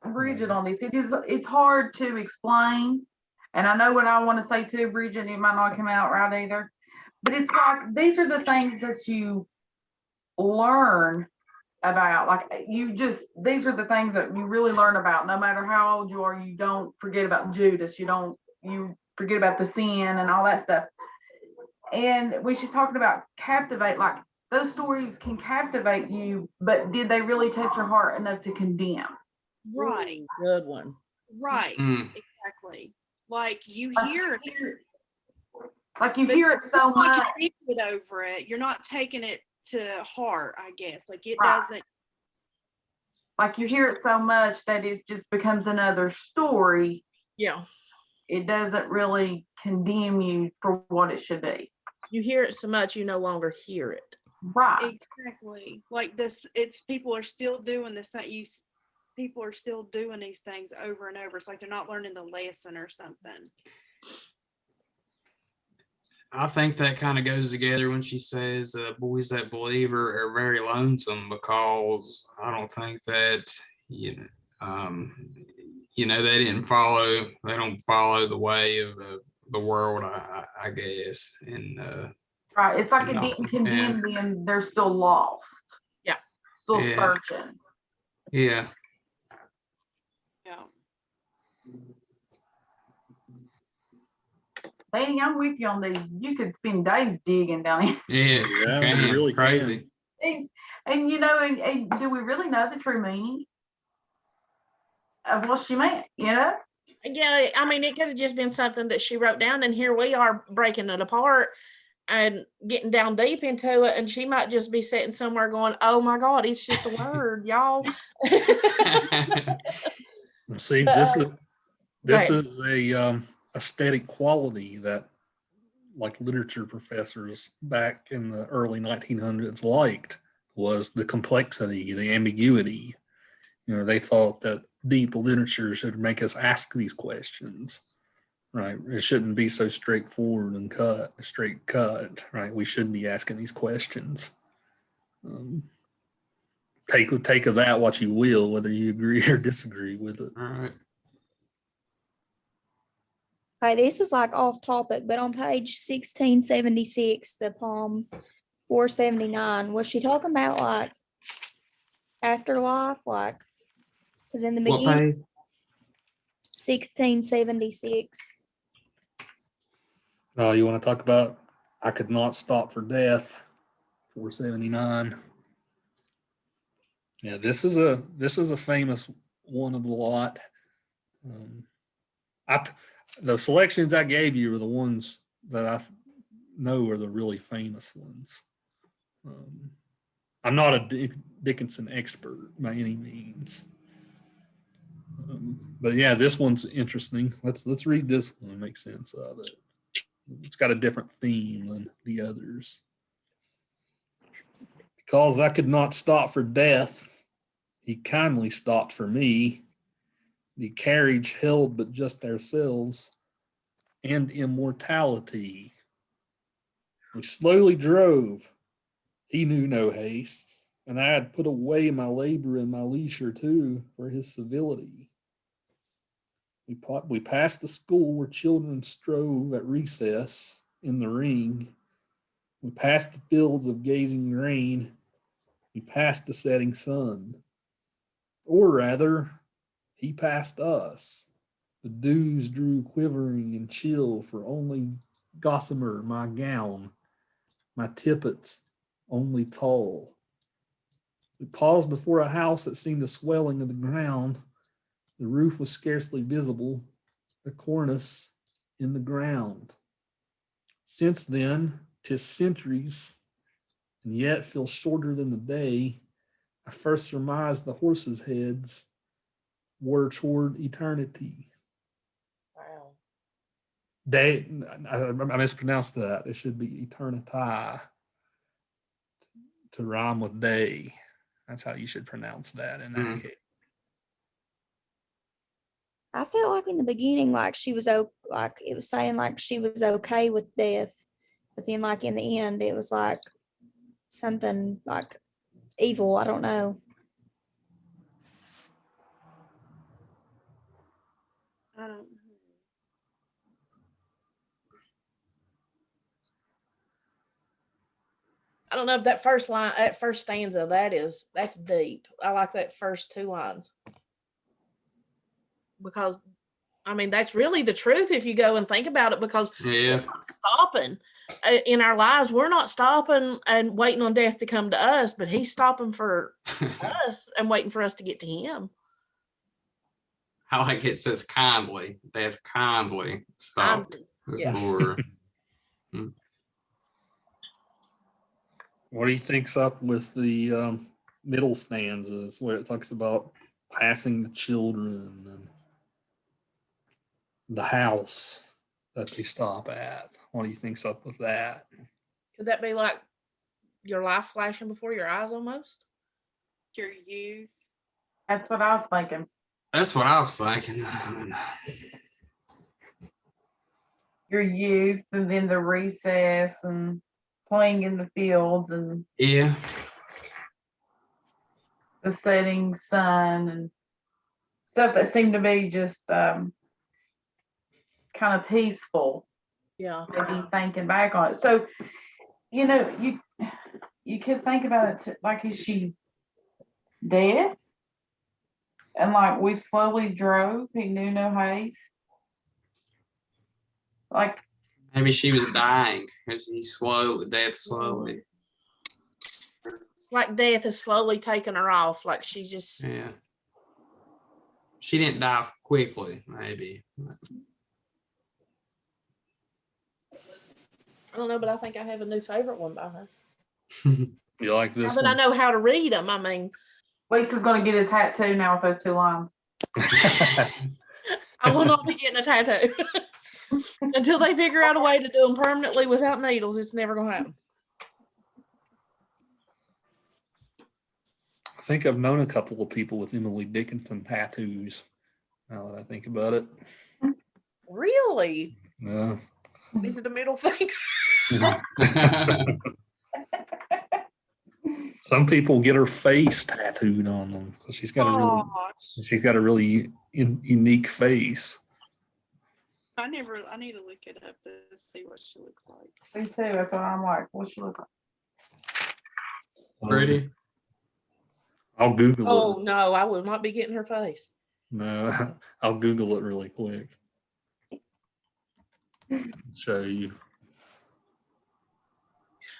Bridget, on this, it's hard to explain. And I know what I want to say too, Bridget, it might not come out right either. But it's like, these are the things that you learn about. Like, these are the things that you really learn about. No matter how old you are, you don't forget about Judas. You forget about the sin and all that stuff. And when she's talking about captivate, like, those stories can captivate you, but did they really touch your heart enough to condemn? Right. Ooh, good one. Right. Mm. Exactly. Like you hear it, Like you but hear it so like much. you think it over it. You're not taking it to heart, I guess. Like it Right. doesn't. Like you hear it so much that it just becomes another story. Yeah. It doesn't really condemn you for what it should be. You hear it so much, you no longer hear it. Right. Exactly. Like this, it's people are still doing the same. People are still doing these things over and over. It's like they're not learning the lesson or something. I think that kind of goes together when she says boys that believe are very lonesome, because I don't think that, they don't follow the way of the world, I guess. And Right. It's like it didn't condemn them. They're still lost. Yeah. Still Yeah. searching. Yeah. Yeah. Danny, I'm with you on these. You could spend days digging down here. Yeah. Yeah, you really crazy. can. And do we really know the true meaning of what she meant? Yeah, I mean, it could have just been something that she wrote down, and here we are breaking it apart and getting down deep into it, and she might just be sitting somewhere going, "Oh my God, it's just a word, y'all." See, But, this ahead. is a aesthetic quality that, like, literature professors back in the early 1900s liked, was the complexity, the ambiguity. They thought that deep literature should make us ask these questions, right? It shouldn't be so straightforward and straight cut, right? We shouldn't be asking these questions. Take of that what you will, whether you agree or disagree with it. All right. Okay, this is like off topic, but on page 1676, the poem 479, was she talking about like afterlife? Like, because in the What beginning, page? 1676. Oh, you want to talk about I Could Not Stop for Death, 479. Yeah, this is a famous one of the lot. the selections I gave you are the ones that I know are the really famous ones. I'm not a Dickinson expert by any means. But yeah, this one's interesting. Let's read this one and make sense of it. It's got a different theme than the others. Because I could not stop for death, he kindly stopped for me. The carriage held but just ourselves and immortality. We slowly drove. He knew no haste, and I had put away my labor and my leisure too for his civility. We passed the school where children strove at recess in the ring. We passed the fields of gazing grain. We passed the setting sun. Or rather, he passed us. The dews drew quivering and chill for only gossamer my gown, my tippets only tall. We paused before a house that seemed a swelling of the ground. The roof was scarcely visible, the cornice in the ground. Since then, 'tis centuries, and yet feels shorter than the day. I first surmised the horses' heads were toward eternity. Wow. Day, I mispronounced that. It should be eternity to rhyme with day. That's how you should pronounce that in that case. I felt like in the beginning, like she was like it was saying like she was okay with death, but then like in the end, it was like something like evil. I don't know. I don't know. I don't know if that first line, that first stanza, that's deep. I like that first two lines. Because I mean, that's really the truth if you go and think about it, because Yeah. we're not stopping in our lives. We're not stopping and waiting on death to come to us, but he's stopping for us and waiting for us to get to him. I like it says kindly. They have kindly stopped Yeah. for. What do you think's up with the middle stanzas where it talks about passing the children and the house that they stop at? What do you think's up with that? Could that be like your life flashing before your eyes almost? Your youth. That's what I was thinking. That's what I was thinking. Your youth, and then the recess, and playing in the fields, and Yeah. the setting sun, and stuff that seemed to be just kind of peaceful. Yeah. Maybe thinking back on it. So, you know, you could think about it like, is she dead? And like we slowly drove, he knew no haste. Like Maybe she was dying. Death slowly. Like death is slowly taking her off. Like she's just, Yeah. She didn't die quickly, maybe. I don't know, but I think I have a new favorite one by her. You like Now this that I one? know how to read them, I mean, Lisa's gonna get a tattoo now with those two lines. I will not be getting a tattoo until they figure out a way to do them permanently without needles. It's never going to happen. I think I've known a couple of people with Emily Dickinson tattoos. Now that I think about it. Really? Yeah. Is it a middle finger? Some people get her face tattooed on them because she's got a really unique face. I need to look it up to see what she looks like. Me too. That's what I'm like. What she look like? Pretty. I'll Google Oh it. no, I will not be getting her face. No, I'll Google it really quick. Show you.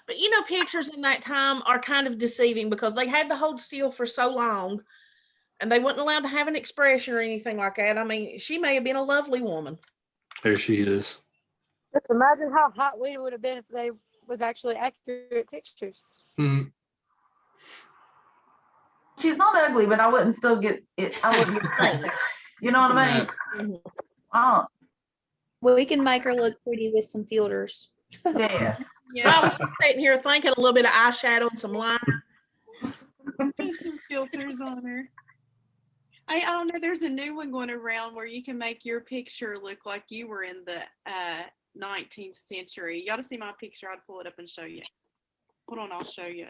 But you know, pictures in that time are kind of deceiving because they had to hold still for so long and they weren't allowed to have an expression or anything like that. I mean, she may have been a lovely woman. There she is. Just imagine how hot we would have been if they was actually accurate pictures. Mhm. She's not ugly, but I wouldn't still get it. I wouldn't get it. You know what I mean? Mhm. Oh, We can make her look pretty with some filters. yes. But I was just sitting here thinking a little bit of eyeshadow and some liner. Put some filters on her. I don't know. There's a new one going around where you can make your picture look like you were in the 19th century. You ought to see my picture. I'd pull it up and show you. Hold on, I'll show you.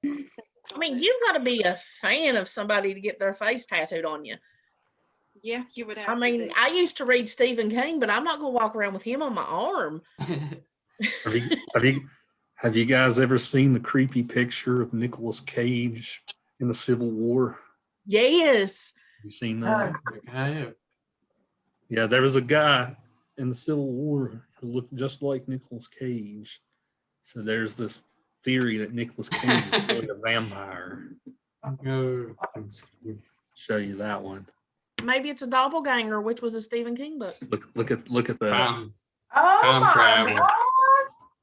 I mean, you've got to be a fan of somebody to get their face tattooed on you. Yeah, you would have. I to mean, be. I used to read Stephen King, but I'm not going to walk around with him on my arm. Have you guys ever seen the creepy picture of Nicolas Cage in the Civil War? Yes. Have you seen that? Okay. Yeah, there was a guy in the Civil War who looked just like Nicolas Cage. So there's this theory that Nicolas Cage is really a vampire. Oh, Show you that one. Maybe it's a doppelganger, which was a Stephen King book. Look at the time Oh my travel. God.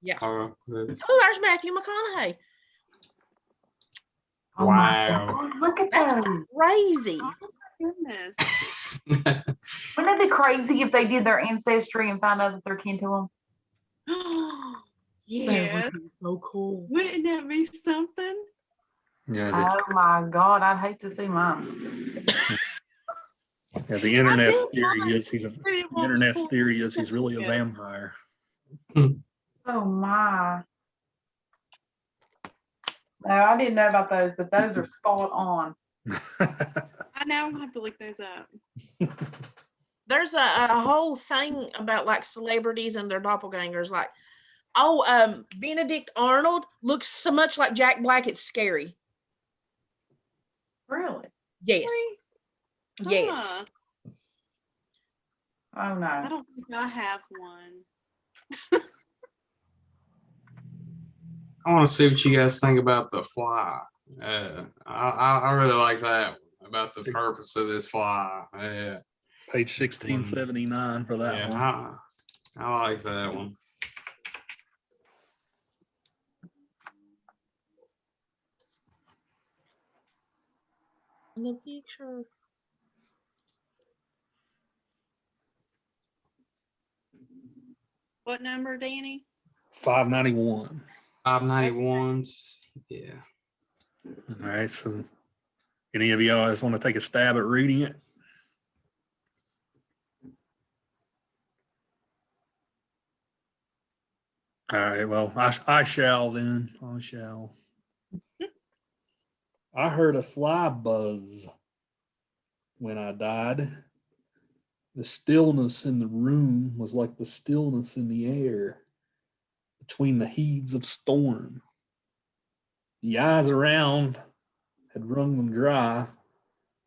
Yeah. Oh, that's- Oh, there's Matthew McConaughey. Oh my Wow. God, look at That's those. crazy. Goodness. Wouldn't it be crazy if they did their ancestry and found out that they're kin to them? That Yeah. would be so cool. Wouldn't that be something? yeah Oh my God, I'd hate to see mine. the internet's I do theory like is he's really a Yeah. vampire. Oh my. No, I didn't know about those, but those are spot on. I know. I'm gonna have to look those up. There's a whole thing about like celebrities and their doppelgangers. Like, Benedict Arnold looks so much like Jack Black, it's scary. Really? Yes. Yes. Huh. Oh I no. don't think I have one. I want to see what you guys think about the fly. I really like that about the purpose of this fly. Yeah, Page 1679 for that one. I like that one. In the picture. What number, Danny? 591. 591s. Yeah. All right, so any of you guys want to take a stab at reading it? All right, well, I shall then. I shall. I heard a fly buzz when I died. The stillness in the room was like the stillness in the air between the heaves of storm. The eyes around had wrung them dry,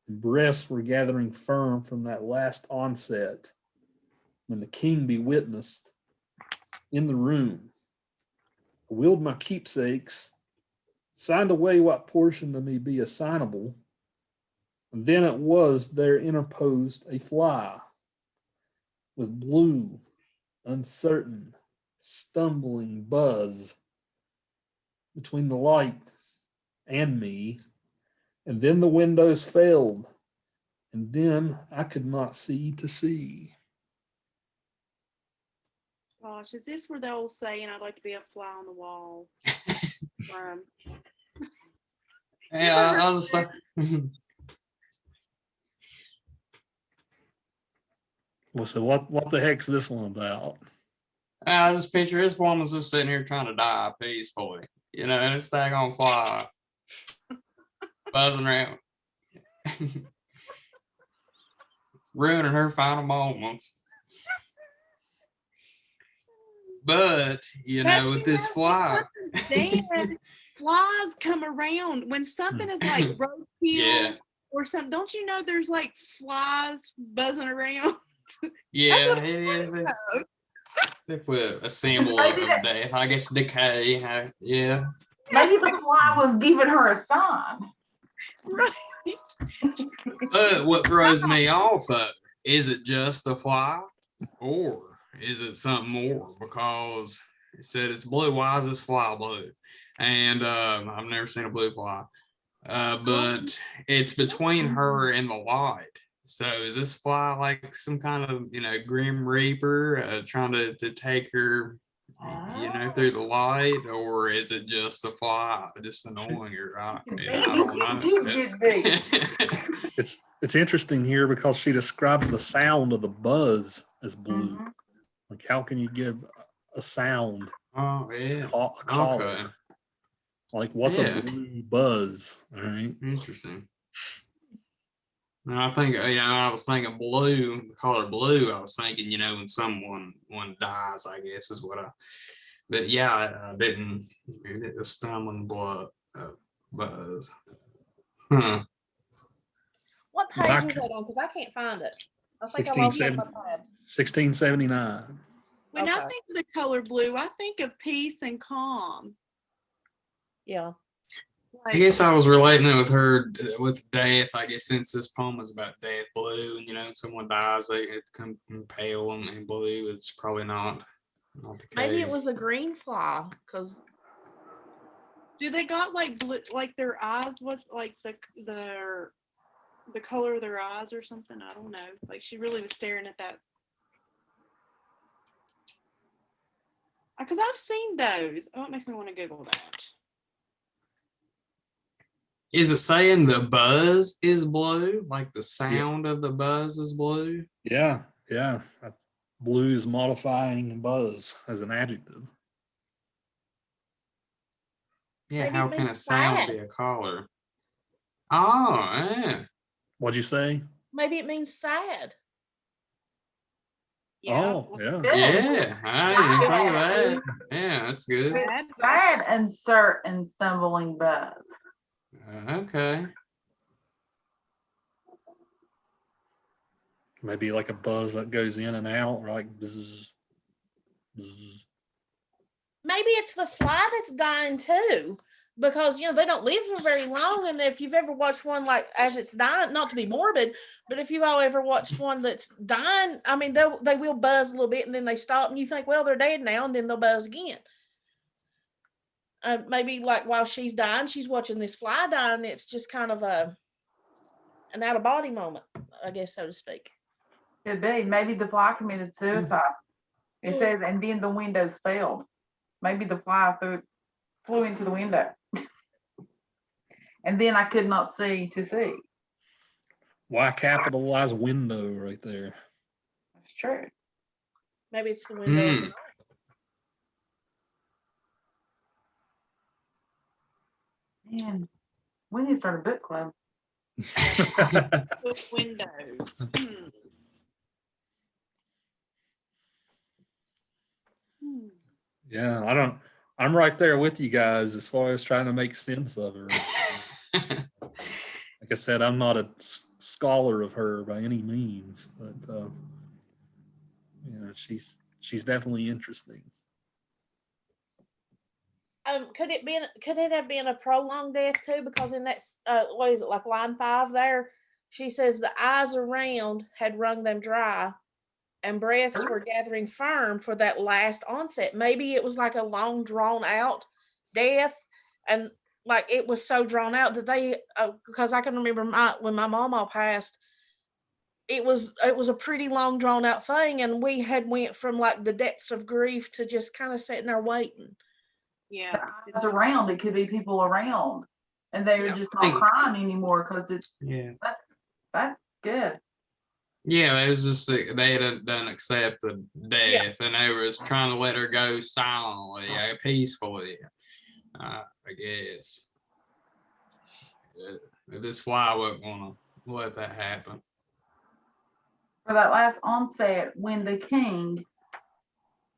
and breaths were gathering firm from that last onset when the king be witnessed in the room. I willed my keepsakes, signed away what portion to me be assignable, and then it was there interposed a fly with blue, uncertain, stumbling buzz between the light and me, and then the windows failed, and then I could not see to see. Gosh, is this where the old saying, I'd like to be a fly on the wall? Yeah, I was like, Well, so what the heck's this one about? I just picture this woman's just sitting here trying to die peacefully, and it's tag on fly, buzzing around, ruining her final moments. But with this fly, Dan, flies come around when something is like roadkill yeah, or something. Don't you know there's like flies buzzing around? yeah, what it is. know. They put a symbol of death, I guess, decay. Yeah. Maybe the fly was giving her a sign. Right. But what throws me off, is it just the fly? Or is it something more? Because it said it's blue. Why is this fly blue? And I've never seen a blue fly. But it's between her and the light. So is this fly like some kind of, grim reaper trying to take her, through the light, or is it just a fly just annoying her? I don't know. It's interesting here because she describes the sound of the buzz as blue. Mhm. Like, how can you give a sound Oh yeah. a color? Okay. Like, what's Yeah. a blue buzz? All right. Interesting. And I think, I was thinking blue, the color blue. I was thinking, when someone dies, I guess is what but yeah, I didn't. It was stumbling blood, buzz. Huh. What page Black- is that on? Because I can't find it. I think I 16, lost one of my tabs. 1679. When I Okay. think of the color blue, I think of peace and calm. Yeah. I Like, guess I was relating it with her with death. I guess since this poem is about death, blue, and someone dies, they become pale and blue. It's probably not the case. Maybe it was a green fly because do they got like blue, like their eyes? What like the color of their eyes or something? I don't know. Like she really was staring at that. Because I've seen those. Oh, it makes me want to Google that. Is it saying the buzz is blue? Like the sound of the buzz is blue? Yeah. Blue is modifying buzz as an adjective. Yeah, Maybe how it can a means sound sad. be a color? Oh, yeah. What'd you say? maybe it means sad. Yeah. Oh, yeah. Yeah, I didn't think of that. Yeah, that's good. It's sad and stumbling buzz. Okay. Maybe like a buzz that goes in and out, right? Buzz, buzz. Maybe it's the fly that's dying too, because they don't live for very long. And if you've ever watched one like as it's dying, not to be morbid, but if you've all ever watched one that's dying, I mean, they will buzz a little bit and then they stop, and you think, well, they're dead now, and then they'll buzz again. Maybe like while she's dying, she's watching this fly die, and it's just kind of an out of body moment, I guess, so to speak. Could be. Maybe the fly committed suicide. It says, and then the windows failed. Maybe the fly flew into the window. And then I could not see to see. Why capitalize window right there? That's true. Maybe it's the window. Of the Man, we need to start a book club. With windows. Yeah, I'm right there with you guys as far as trying to make sense of her. Like I said, I'm not a scholar of her by any means, but she's definitely interesting. Could it have been a prolonged death too? Because in that what is it, like line 5 there, she says the eyes around had wrung them dry, and breaths were gathering firm for that last onset. Maybe it was like a long drawn out death, and like it was so drawn out that they because I can remember when my mama passed, it was a pretty long drawn out thing, and we had went from like the depths of grief to just kind of sitting there waiting. Yeah. It's around. It could be people around. And they're just not crying anymore because it's that's good. Yeah, it was just they had done accepted death, and they was trying to let her go silently, peacefully. I guess. This fly wasn't gonna let that happen. For that last onset, when the king,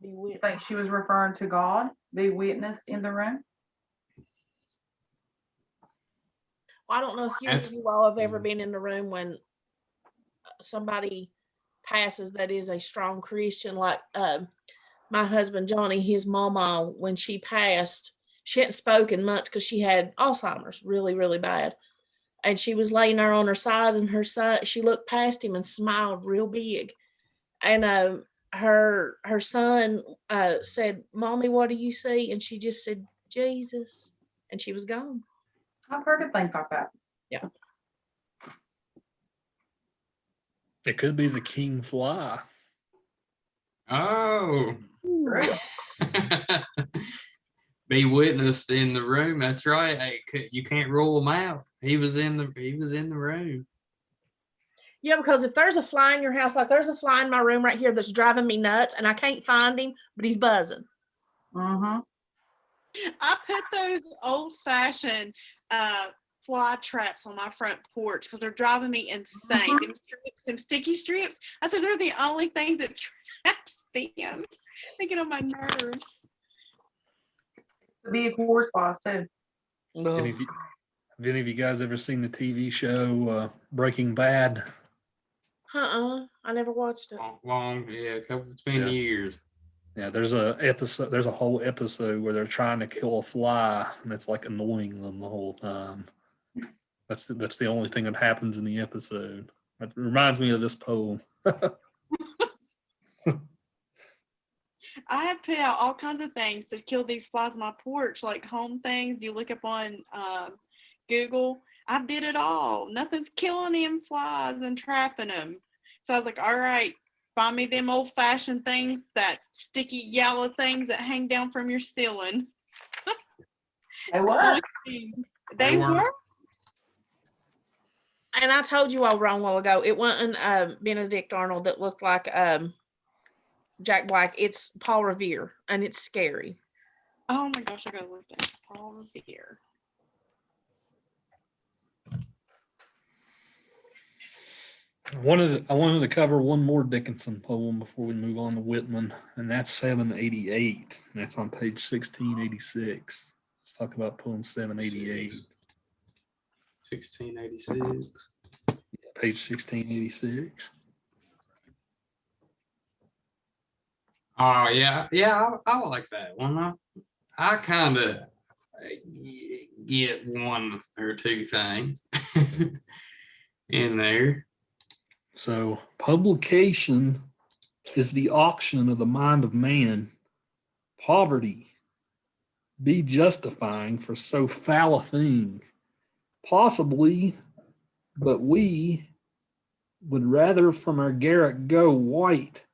Be you with. think she was referring to God, be witnessed in the room? I don't know if you all have ever been in the room when somebody passes that is a strong Christian, like my husband Johnny, his mama, when she passed, she hadn't spoken much because she had Alzheimer's really, really bad. And she was laying there on her side, and she looked past him and smiled real big. And her son said, "Mommy, what do you see?" And she just said, "Jesus," and she was gone. I've heard of things like that. It could be the king fly. Oh. True. Be witnessed in the room. That's right. Hey, you can't rule him out. He was in the room. Yeah, because if there's a fly in your house, like there's a fly in my room right here that's driving me nuts, and I can't find him, but he's buzzing. Mm-hmm. I put those old-fashioned fly traps on my front porch because they're driving me insane. Them strips, them sticky strips. I said they're the only things that traps them. They get on my nerves. To be a course boss too. Have any of you guys ever seen the TV show Breaking Bad? I never watched it. It's been Yeah. years. Yeah, there's a whole episode where they're trying to kill a fly, and it's like annoying them the whole time. That's the only thing that happens in the episode. It reminds me of this poem. I have put out all kinds of things to kill these flies on my porch, like home things. You look up on Google. I did it all. Nothing's killing them flies and trapping them. So I was like, all right, find me them old-fashioned things, that sticky yellow things that hang down from your ceiling. They work. They work. work. And I told you all wrong a while ago. It wasn't Benedict Arnold that looked like Jack Black. It's Paul Revere, and it's scary. Oh my gosh, I gotta look at Paul Revere. I wanted to cover one more Dickinson poem before we move on to Whitman, and that's 788, and that's on page 1686. Let's talk about poem 788. 1686. Page 1686. Oh yeah, I like that one. I kind of get one or two things in there. So, publication is the auction of the mind of man. Poverty be justifying for so foul a thing. Possibly, but we would rather from our garret go white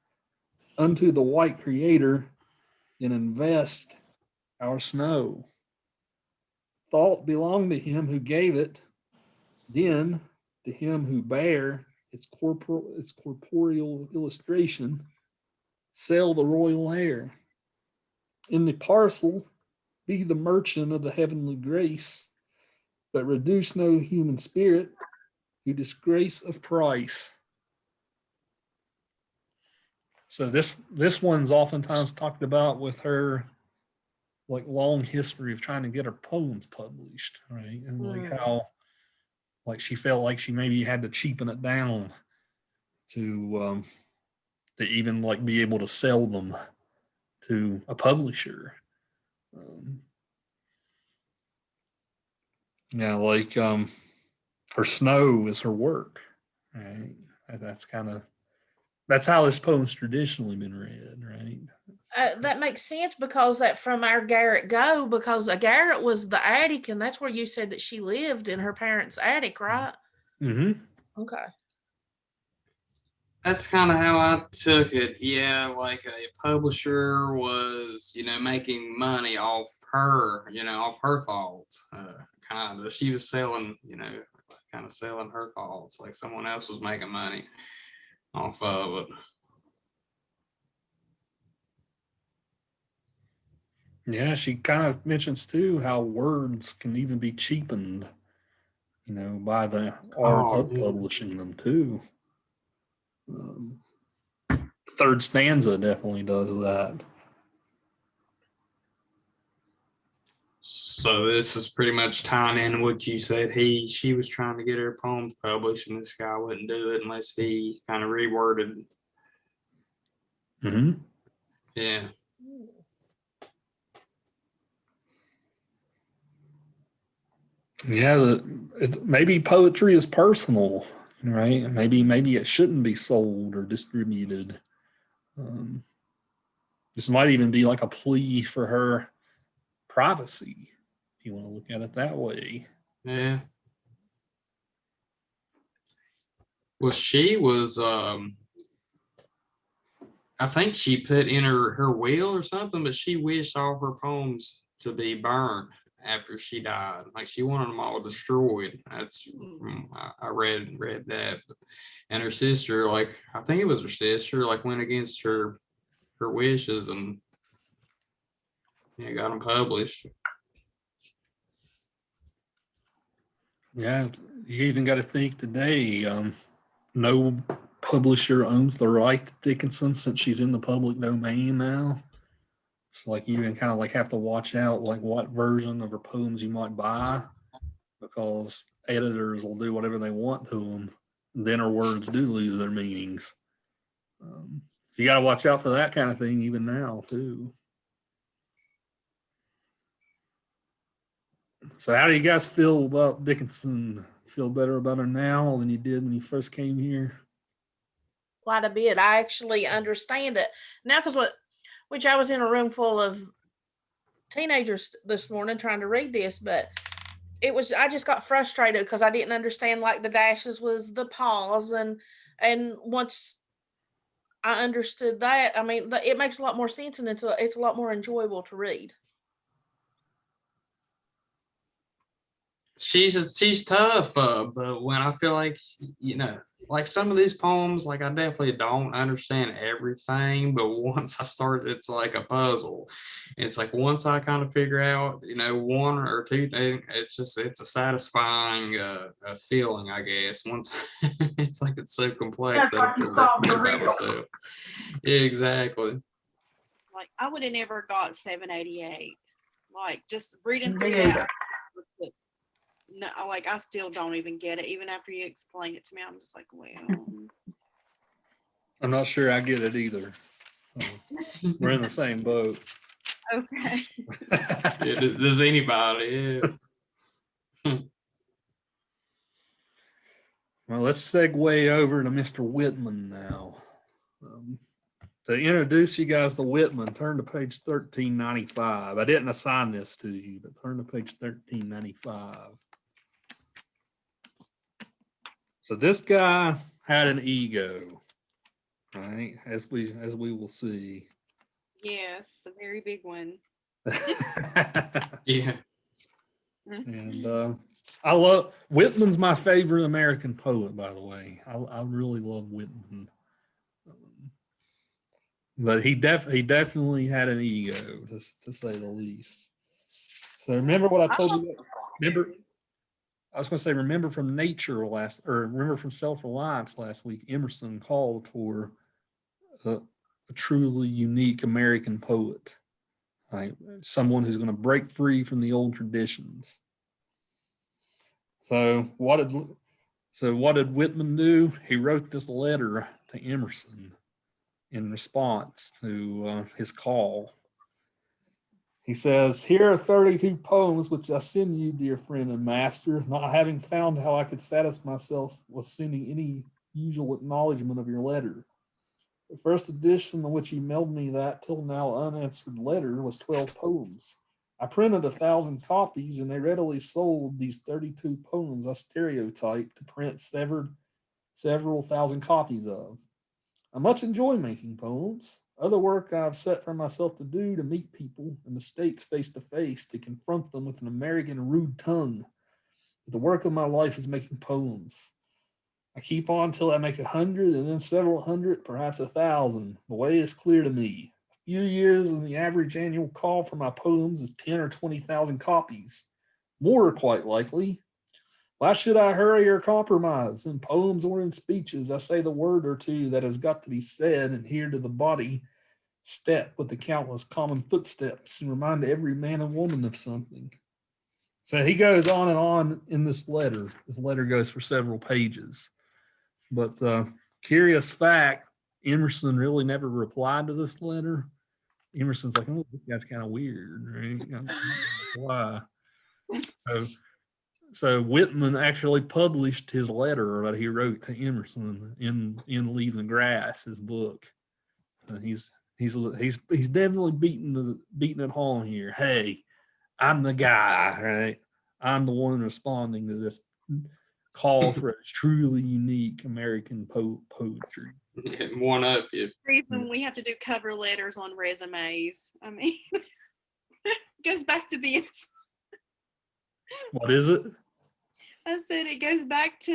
unto the white creator and invest our snow. Thought belonged to him who gave it, then to him who bare its corporeal illustration, sell the royal air. In the parcel, be the merchant of the heavenly grace, but reduce no human spirit to disgrace of price. So this one's oftentimes talked about with her like long history of trying to get her poems published, right? And like how like she felt like she maybe had to cheapen it down to even like be able to sell them to a publisher. Yeah, like her snow is her work, right? That's how this poem's traditionally been read, right? That makes sense because that from our garret go, because a garret was the attic, and that's where you said that she lived in her parents' attic, right? Mm-hmm. Okay. That's kind of how I took it. Yeah, like a publisher was, making money off her, off her faults. Kind of. She was selling, kind of selling her faults, like someone else was making money off of it. Yeah, she kind of mentions too how words can even be cheapened, by the art of publishing them too. Third stanza definitely does that. So this is pretty much tying in what you said. She was trying to get her poems published, and this guy wouldn't do it unless he kind of reworded. Mm-hmm. Yeah. Yeah, maybe poetry is personal, right? Maybe it shouldn't be sold or distributed. This might even be like a plea for her privacy, if you want to look at it that way. Yeah. Well, she was, I think she put in her will or something, but she wished all her poems to be burned after she died. Like she wanted them all destroyed. That's I read that. And her sister, like I think it was her sister, like went against her wishes and got them published. Yeah, you even got to think today, no publisher owns the right to Dickinson since she's in the public domain now. It's like you even kind of like have to watch out like what version of her poems you might buy, because editors will do whatever they want to them. Then her words do lose their meanings. So you got to watch out for that kind of thing even now too. So how do you guys feel about Dickinson? You feel better about her now than you did when you first came here? Quite a bit. I actually understand it now because which I was in a room full of teenagers this morning trying to read this, but I just got frustrated because I didn't understand like the dashes was the pause, and once I understood that, I mean, it makes a lot more sense and it's a lot more enjoyable to read. She's tough, but when I feel like like some of these poems, like I definitely don't understand everything, but once I start, it's like a puzzle. It's like once I kind of figure out, one or two things, it's a satisfying feeling, I guess. Once it's like it's so complex. Yeah, like you solved the riddle. Yeah, exactly. Like I would have never got 788. Like just reading through Me that. either. No, like I still don't even get it. Even after you explain it to me, I'm just like, well. I'm not sure I get it either. So we're in the same boat. Okay. Yeah, does anybody? Yeah. Well, let's segue over to Mr. Whitman now. To introduce you guys to Whitman, turn to page 1395. I didn't assign this to you, but turn to page 1395. So this guy had an ego, right? As we will see. Yes, a very big one. Yeah. And I love Whitman's my favorite American poet, by the way. I really love Whitman. But he definitely had an ego, to say the least. So remember what I told you? I was going to say, remember from remember from Self-Reliance last week, Emerson called for a truly unique American poet, right? Someone who's going to break free from the old traditions. So what did Whitman do? He wrote this letter to Emerson in response to his call. He says, "Here are 32 poems which I send you, dear friend and master, not having found how I could satisfy myself with sending any usual acknowledgement of your letter. The first edition in which you mailed me that till now unanswered letter was 12 poems. I printed 1,000 copies, and they readily sold these 32 poems I stereotyped to print several thousand copies of. I much enjoy making poems. Other work I've set for myself to do to meet people in the States face to face, to confront them with an American rude tongue. But the work of my life is making poems. I keep on till I make 100 and then several hundred, perhaps 1,000. The way is clear to me. A few years and the average annual call for my poems is 10 or 20,000 copies. More quite likely. Why should I hurry or compromise? In poems or in speeches, I say the word or two that has got to be said, and here to the body step with the countless common footsteps and remind every man and woman of something." So he goes on and on in this letter. This letter goes for several pages. But curious fact, Emerson really never replied to this letter. Emerson's like, oh, this guy's kind of weird, right? Why? So Whitman actually published his letter that he wrote to Emerson in Leaving the Grass, his book. So he's definitely beating it home here. Hey, I'm the guy, right? I'm the one responding to this call for a truly unique American poetry. One up you. Reason we have to do cover letters on resumes. I mean, goes back to this. What is it? I said it goes back to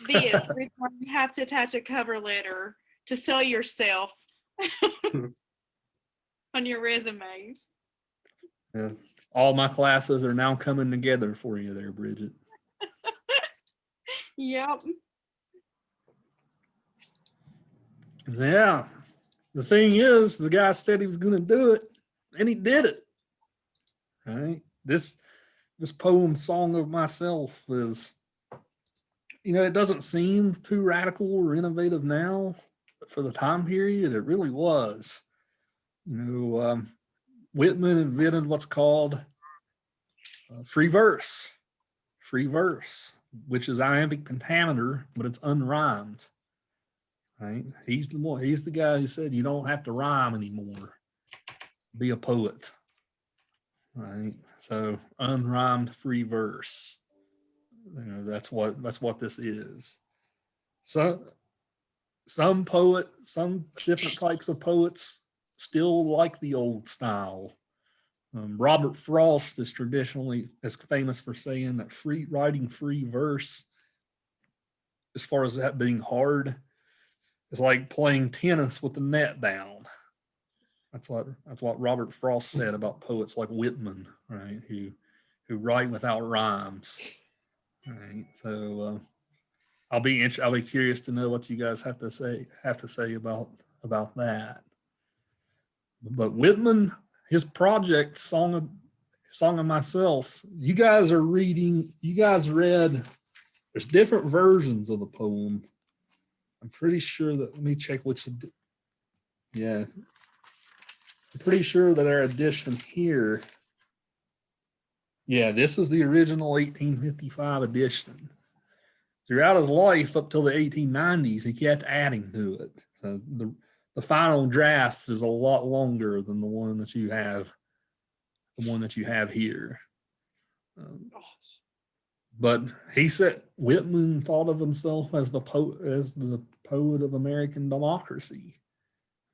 this. You have to attach a cover letter to sell yourself on your resumes. Yeah. All my classes are now coming together for you there, Bridget. Yep. Yeah. The thing is, the guy said he was going to do it, and he did it. Right? This poem, Song of Myself, is, it doesn't seem too radical or innovative now, but for the time period, it really was. Whitman invented what's called free verse, which is iambic pentameter, but it's unrhymed. Right? He's the guy who said you don't have to rhyme anymore. Be a poet. Right? So unrhymed free verse. That's what this is. So some different types of poets still like the old style. Robert Frost is traditionally as famous for saying that writing free verse, as far as that being hard, is like playing tennis with the net down. That's what Robert Frost said about poets like Whitman, right? Who write without rhymes, right? So I'll be curious to know what you guys have to say about that. But Whitman, his project, Song of Myself, you guys read, there's different versions of the poem. I'm pretty sure that, let me check which, yeah. I'm pretty sure that our edition here, yeah, this is the original 1855 edition. Throughout his life up till the 1890s, he kept adding to it. So the final draft is a lot longer than the one that you have here. But he said Whitman thought of himself as the poet of American democracy.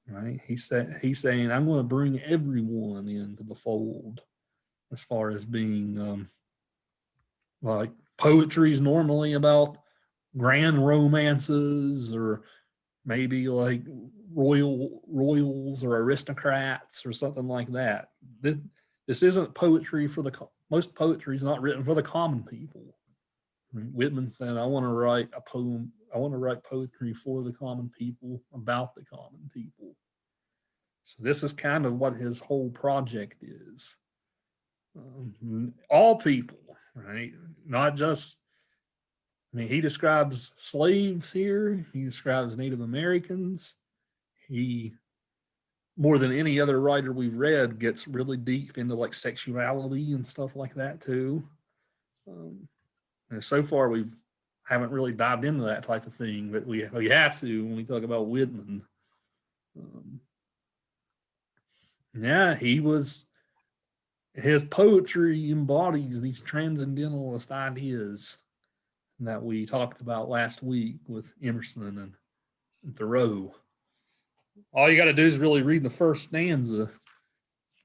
Right? He's saying, I'm going to bring everyone into the fold as far as being like poetry is normally about grand romances or maybe like royals or aristocrats or something like that. This isn't poetry most poetry is not written for the common people. Whitman said, I want to write a poem. I want to write poetry for the common people, about the common people. So this is kind of what his whole project is. All people, right? Not just, he describes slaves here. He describes Native Americans. He, more than any other writer we've read, gets really deep into like sexuality and stuff like that too. And so far we haven't really dived into that type of thing, but we have to when we talk about Whitman. His poetry embodies these transcendentalist ideas that we talked about last week with Emerson and Thoreau. All you got to do is really read the first stanza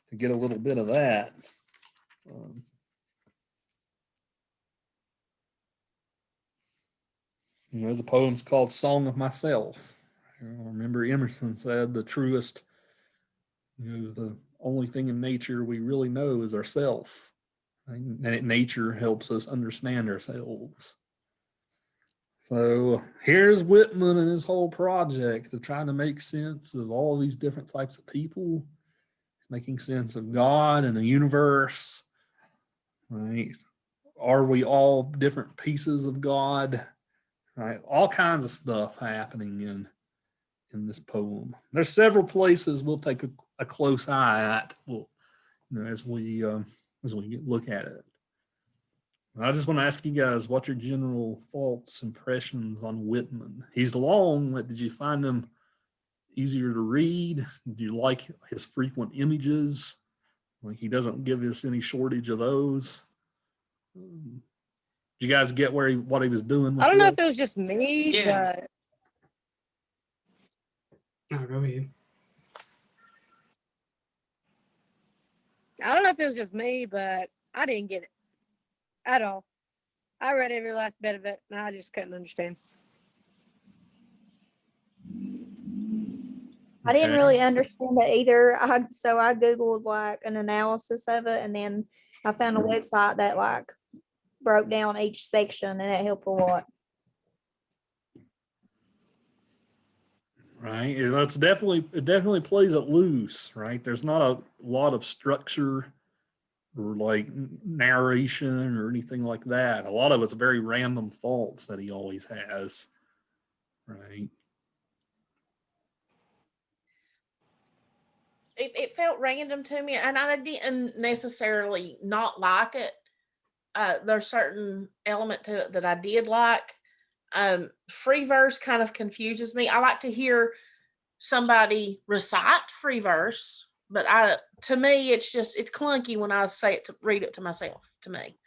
to get a little bit of that. The poem's called Song of Myself. Remember Emerson said the truest, the only thing in nature we really know is ourself. And nature helps us understand ourselves. So here's Whitman and his whole project of trying to make sense of all these different types of people, making sense of God and the universe, right? Are we all different pieces of God? Right, all kinds of stuff happening in this poem. There's several places we'll take a close eye at. As we look at it. I just want to ask you guys, what's your general thoughts, impressions on Whitman? He's long, but did you find him easier to read? Do you like his frequent images? Like he doesn't give us any shortage of those. Did you guys get what he was doing? I don't know with if it was just me, Yeah. but Oh, go ahead. I don't know if it was just me, but I didn't get it at all. I read every last bit of it, and I just couldn't understand. I didn't Okay. really understand it either. So I Googled like an analysis of it, and then I found a website that like broke down each section, and it helped a lot. Right. It definitely plays it loose, right? There's not a lot of structure or like narration or anything like that. A lot of it's very random thoughts that he always has, right? It felt random to me, and I didn't necessarily not like it. There's certain element to it that I did like. Free verse kind of confuses me. I like to hear somebody recite free verse, but to me it's clunky when I say it to read it to myself, to me,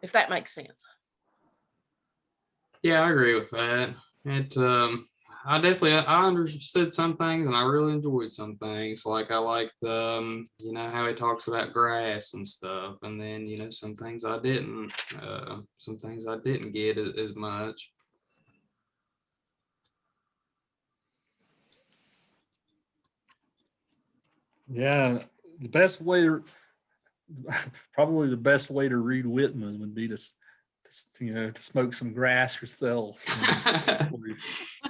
if that makes sense. Yeah, I agree with that. I understood some things and I really enjoyed some things. Like I liked how he talks about grass and stuff, and then some things I didn't get as much. Yeah, probably the best way to read Whitman would be to smoke some grass yourself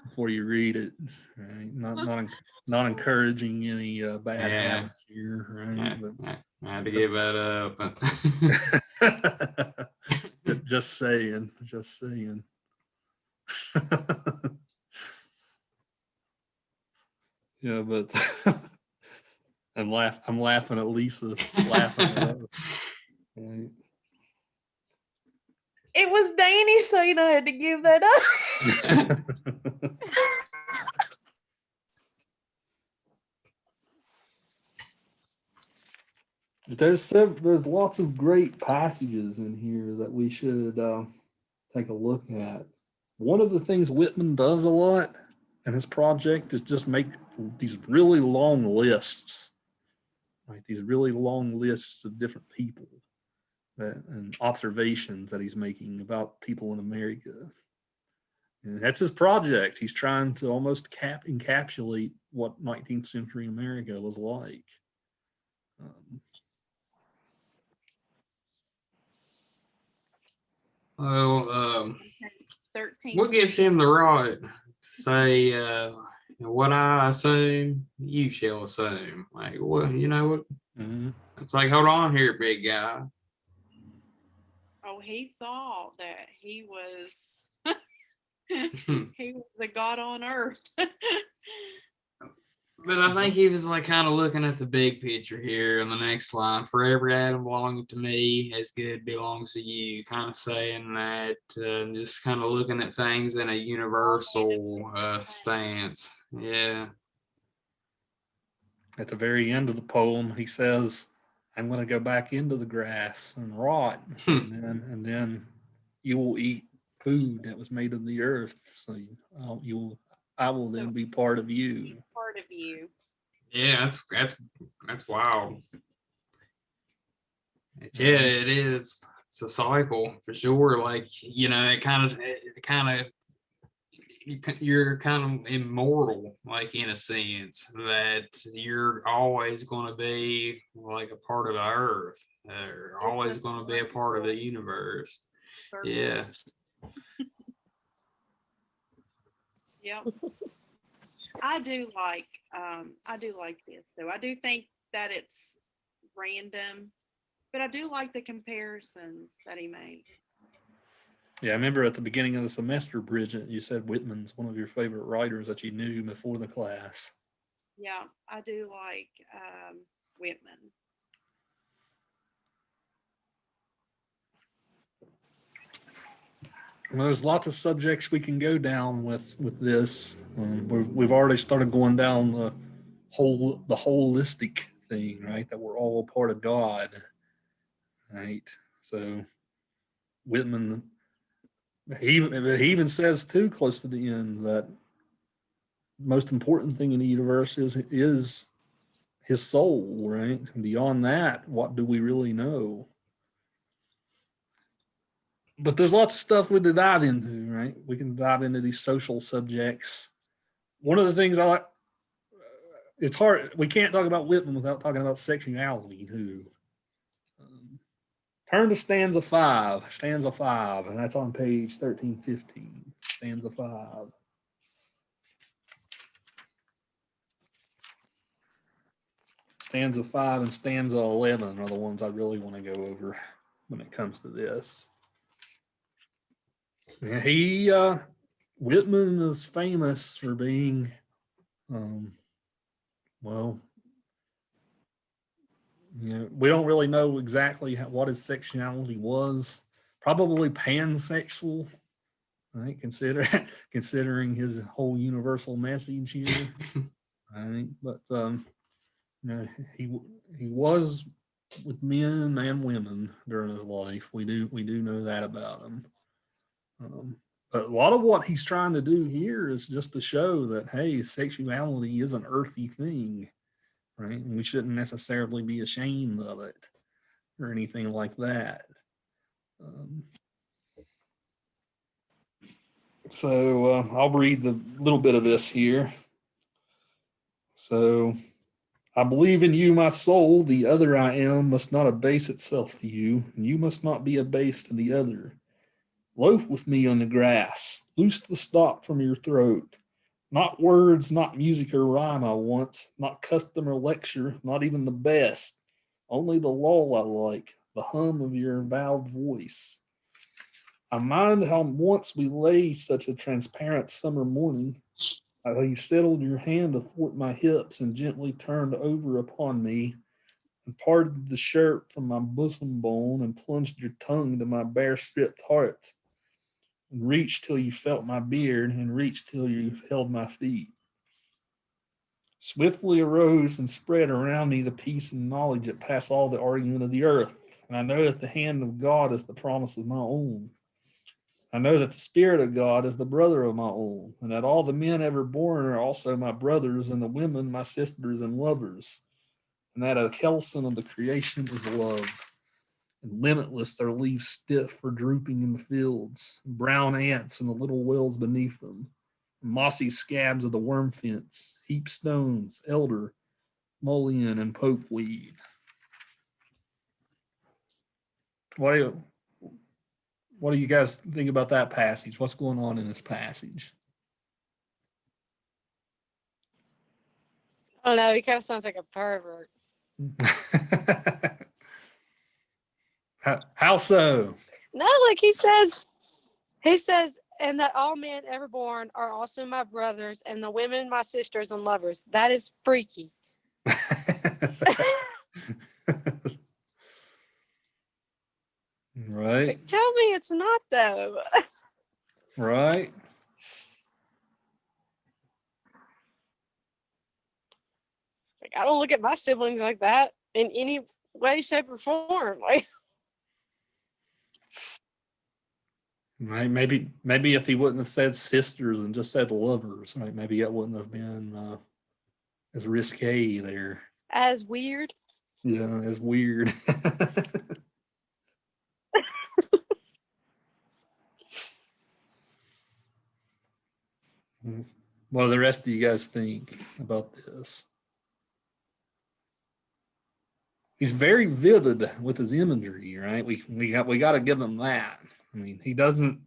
before you read it. Right? Not encouraging any bad Yeah. habits here, right? I had to give that up. Just saying. Yeah, but I'm laughing at Lisa laughing at us. Right? It was Danny, so I had to give that up. There's lots of great passages in here that we should take a look at. One of the things Whitman does a lot in his project is just make these really long lists, like these really long lists of different people and observations that he's making about people in America. And that's his project. He's trying to almost encapsulate what 19th century America was like. Well, 13. what gives him the right to say, what I assume, you shall assume? Like, well, you know what? Mhm. It's like, hold on here, big guy. Oh, he thought that he was he was the god on earth. But I think he was like kind of looking at the big picture here in the next line. For every atom belonging to me, as good belongs to you. Kind of saying that, just kind of looking at things in a universal stance. Yeah. At the very end of the poem, he says, "I'm going to go back into the grass and rot, and then you will eat food that was made of the earth. So I will then be part of you." Part of you. Yeah, that's wild. It is. It's a cycle for sure. Like it kind of you're kind of immortal, like in a sense that you're always going to be like a part of the earth, or always going to be a part of the universe. Yeah. Yeah. I do like this though. I do think that it's random, but I do like the comparisons that he made. Yeah, I remember at the beginning of the semester, Bridget, you said Whitman's one of your favorite writers that you knew before the class. Yeah, I do like Whitman. Well, there's lots of subjects we can go down with this. We've already started going down the holistic thing, right? That we're all a part of God, right? So Whitman, he even says too, close to the end, that most important thing in the universe is his soul, right? And beyond that, what do we really know? But there's lots of stuff we could dive into, right? We can dive into these social subjects. One of the things I like, it's hard, we can't talk about Whitman without talking about sexuality too. Turn to stanza 5, and that's on page 1315, stanza 5. Stanza 5 and stanza 11 are the ones I really want to go over when it comes to this. Whitman is famous for being, well, we don't really know exactly what his sexuality was. Probably pansexual, right? Considering his whole universal message here, right? But he was with men and women during his life. We do know that about him. But a lot of what he's trying to do here is just to show that, hey, sexuality is an earthy thing, right? And we shouldn't necessarily be ashamed of it or anything like that. So I'll read the little bit of this here. So, I believe in you, my soul. The other I am must not abase itself to you, and you must not be abased to the other. Loaf with me on the grass. Loose the stop from your throat. Not words, not music or rhyme I want, not custom or lecture, not even the best. Only the lull I like, the hum of your vowed voice. I mind how once we lay such a transparent summer morning, how you settled your hand athwart my hips and gently turned over upon me and parted the shirt from my bosom bone and plunged your tongue to my bare stripped heart and reached till you felt my beard and reached till you held my feet. Swiftly arose and spread around me the peace and knowledge that pass all the argument of the earth. And I know that the hand of God is the promise of my own. I know that the Spirit of God is the brother of my own, and that all the men ever born are also my brothers, and the women my sisters and lovers, and that a kelson of the creation is love, and limitless their leaves stiff or drooping in the fields, and brown ants in the little wells beneath them, and mossy scabs of the worm fence, heap stones, elder, mullein, and popeweed. What do you guys think about that passage? What's going on in this passage? I don't know. He kind of sounds like a pervert. How so? No, like he says, and that all men ever born are also my brothers, and the women my sisters and lovers. That is freaky. Right. Like, tell me it's not though. Right. Like, I don't look at my siblings like that in any way, shape, or form. Like, Right. Maybe if he wouldn't have said sisters and just said lovers, right? Maybe it wouldn't have been as risque there. as weird. Yeah, as weird. What do the rest of you guys think about this? He's very vivid with his imagery, right? We got to give him that. I mean, he doesn't.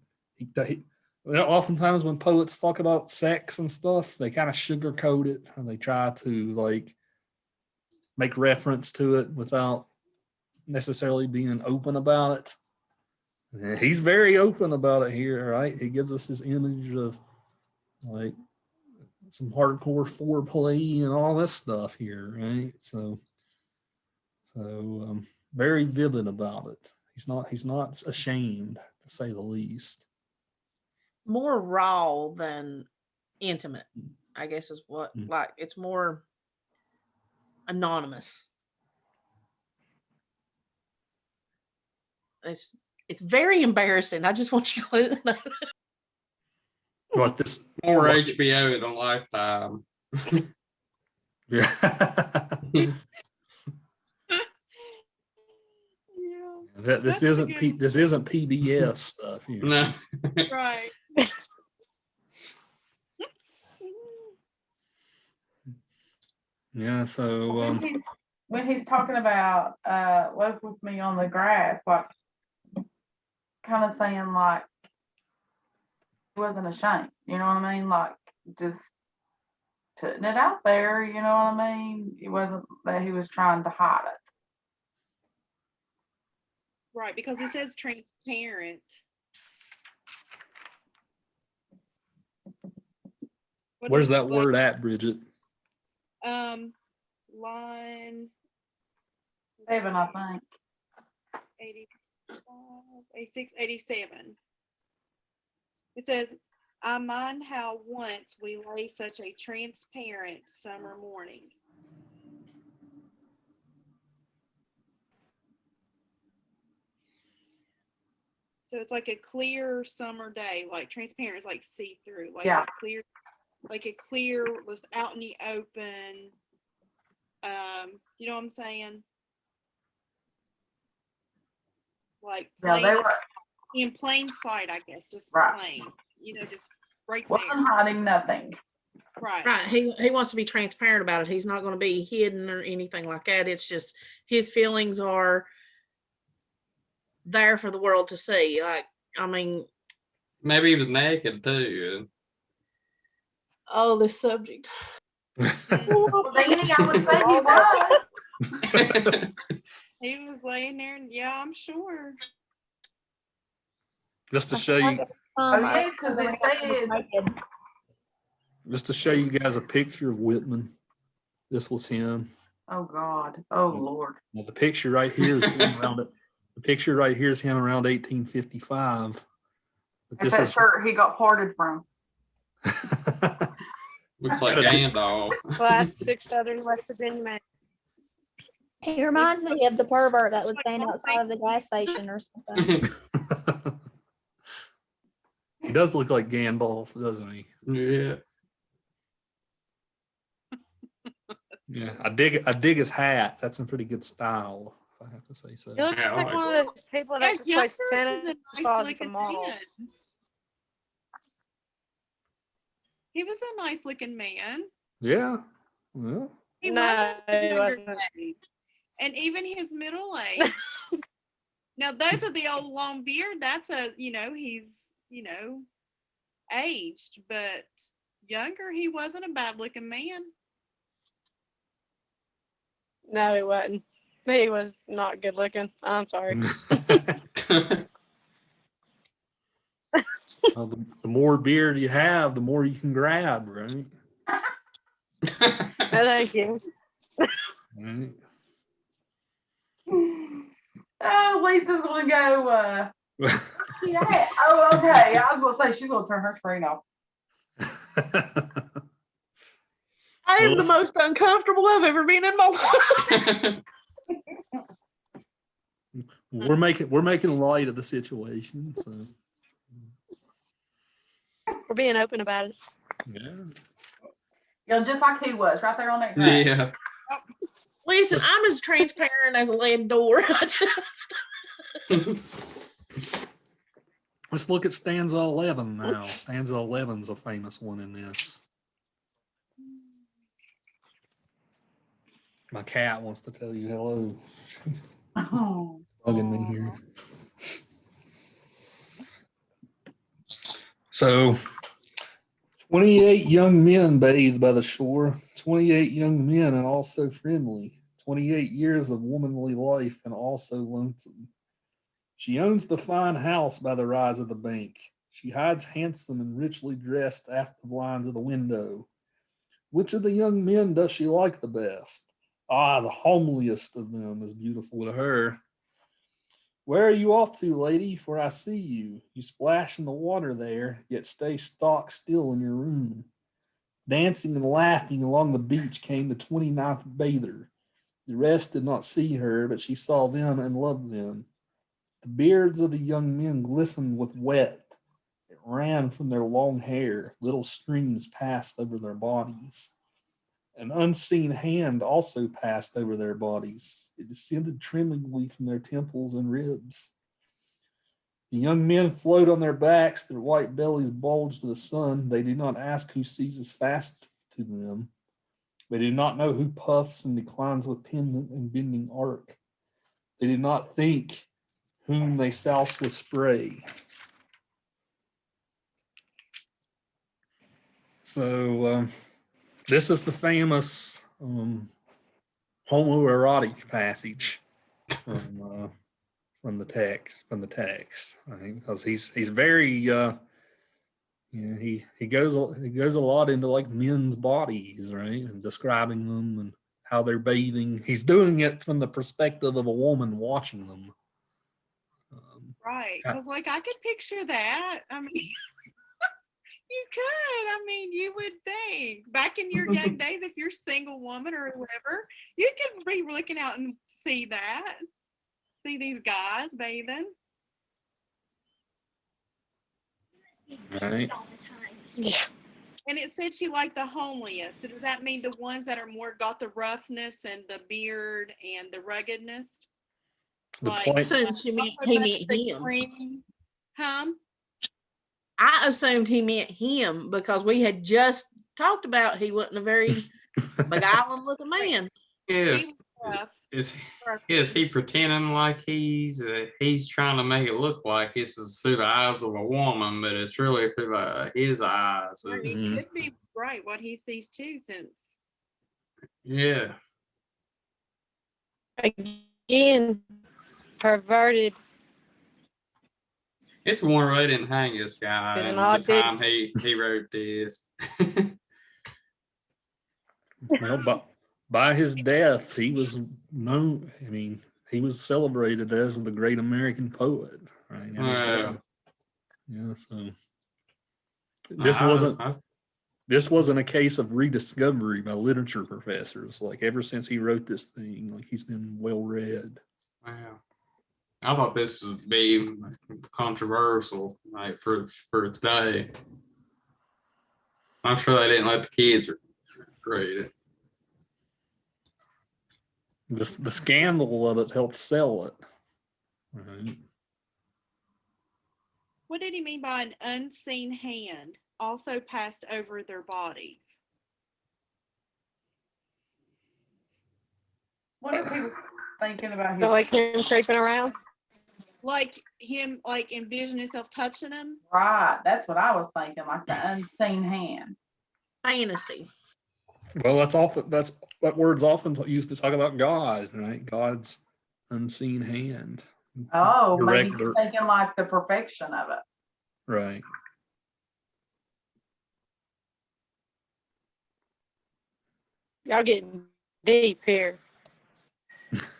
Oftentimes when poets talk about sex and stuff, they kind of sugarcoat it and they try to like make reference to it without necessarily being open about it. And he's very open about it here, right? He gives us this image of like some hardcore foreplay and all this stuff here, right? So very vivid about it. He's not ashamed, to say the least. more raw than intimate, I guess is what, Mm. like, it's more anonymous. It's very embarrassing. I just want you to know. What this? More what- HBO than Lifetime. Yeah. Yeah. This That's a isn't good this isn't PBS stuff here. No. Right. Yeah. So When he's talking about left with me on the grass, like kind of saying like he wasn't ashamed, you know what I mean? Like just putting it out there, you know what I mean? It wasn't that he was trying to hide it. Right, because it says transparent. What where's is that it, word at, Bridget? Line 7, I think. 85, 86, 87. It says, I mind how once we lay such a transparent summer morning. So it's like a clear summer day, like transparent is like see-through, like Yeah. a clear was out in the open. You know what I'm saying? Like Yeah, they plain, were in plain sight, I guess, just Right. plain, just right wasn't there. hiding nothing. Right. Right. He wants to be transparent about it. He's not going to be hidden or anything like that. It's just his feelings are there for the world to see. Like, I mean, Maybe he was naked too. oh, this subject. Well, Danny, I would say he was. He was laying there, and yeah, I'm sure. Just to show you, Oh, yeah, 'cause it said- just to show you guys a picture of Whitman. This was him. Oh God. Oh Lord. Now, the picture right here is him around it. The picture right here is him around 1855. But That's this that is shirt he got parted from. Looks like Gandalf. Classic Southern West Virginia man. He reminds me of the pervert that would stand outside of the gas station or something. He does look like Gandalf, doesn't he? Yeah. Yeah, I dig his hat. That's in pretty good style, if I have to say so. He looks Yeah, I like like one of those people that As could play younger, Santa he was a nice Claus at the looking mall. man. He was a nice looking man. Yeah. Well, He No, was at the he younger wasn't. age. And even his middle age. Now those are the old long beard. That's he's aged, but younger he wasn't a bad looking man. No, he wasn't. He was not good looking. I'm sorry. well, the more beard you have, the more you can grab, right? No, thank you. Right. Oh, Lisa's gonna go. Yeah. Oh, okay. I was gonna say she's gonna turn her screen off. I am Well, the most uncomfortable I've ever been in my life. we're making light of the situation, so We're being open about it. yeah. Yeah, just like he was right there on that grass. Yeah. Listen, I'm as transparent as a lead door. I just Let's look at stanza 11 now. Stanza 11's a famous one in this. My cat wants to tell you hello. Oh. Bugging me here. So, 28 young men bathed by the shore, 28 young men and also friendly, 28 years of womanly life and also lonesome. She owns the fine house by the rise of the bank. She hides handsome and richly dressed aft the blinds of the window. Which of the young men does she like the best? Ah, the homeliest of them is beautiful to her. Where are you off to, lady? For I see you. You splash in the water there, yet stay stock still in your room. Dancing and laughing along the beach came the 29th bather. The rest did not see her, but she saw them and loved them. The beards of the young men glistened with wet. It ran from their long hair. Little streams passed over their bodies. An unseen hand also passed over their bodies. It descended tremblingly from their temples and ribs. The young men float on their backs, their white bellies bulge to the sun. They do not ask who seizes fast to them. They do not know who puffs and declines with pendant and bending arc. They do not think whom they souse with spray. So this is the famous homoerotic passage from the text. I think because he's very he goes a lot into like men's bodies, right, and describing them and how they're bathing. He's doing it from the perspective of a woman watching them. Right. Because like I could picture that. I mean, you could. I mean, you would think back in your young days, if you're a single woman or whoever, you could be looking out and see that. See these guys bathing. Right. Yeah. And it said she liked the homeliest. So does that mean the ones that are more got the roughness and the beard and the ruggedness? The Like, point. Assumed he meant the him. green, I assumed he meant him because we had just talked about he wasn't a very beguiling looking man. Yeah. he was rough. Is he pretending like he's trying to make it look like this is through the eyes of a woman, but it's really through his eyes? Or it could be right what he sees too, since Yeah. Again, perverted. It's one they didn't hang this guy He's an in the odd dude. time he wrote this. Well, by his death, he was known. I mean, he was celebrated as the great American poet, right? And his death. Yeah. So this wasn't a case of rediscovery by literature professors. Like ever since he wrote this thing, like he's been well read. Wow. I thought this would be controversial, like for its day. I'm sure they didn't let the kids read it. The scandal of it helped sell it. Right. what did he mean by an unseen hand also passed over their bodies? What if he was thinking about his So like him creeping around. Like him, like envision himself touching them? right? That's what I was thinking, like the unseen hand. Fantasy. Well, that word's often used to talk about God, right? God's unseen hand. Oh, maybe Director. he's thinking like the perfection of it. Right. Y'all getting deep here.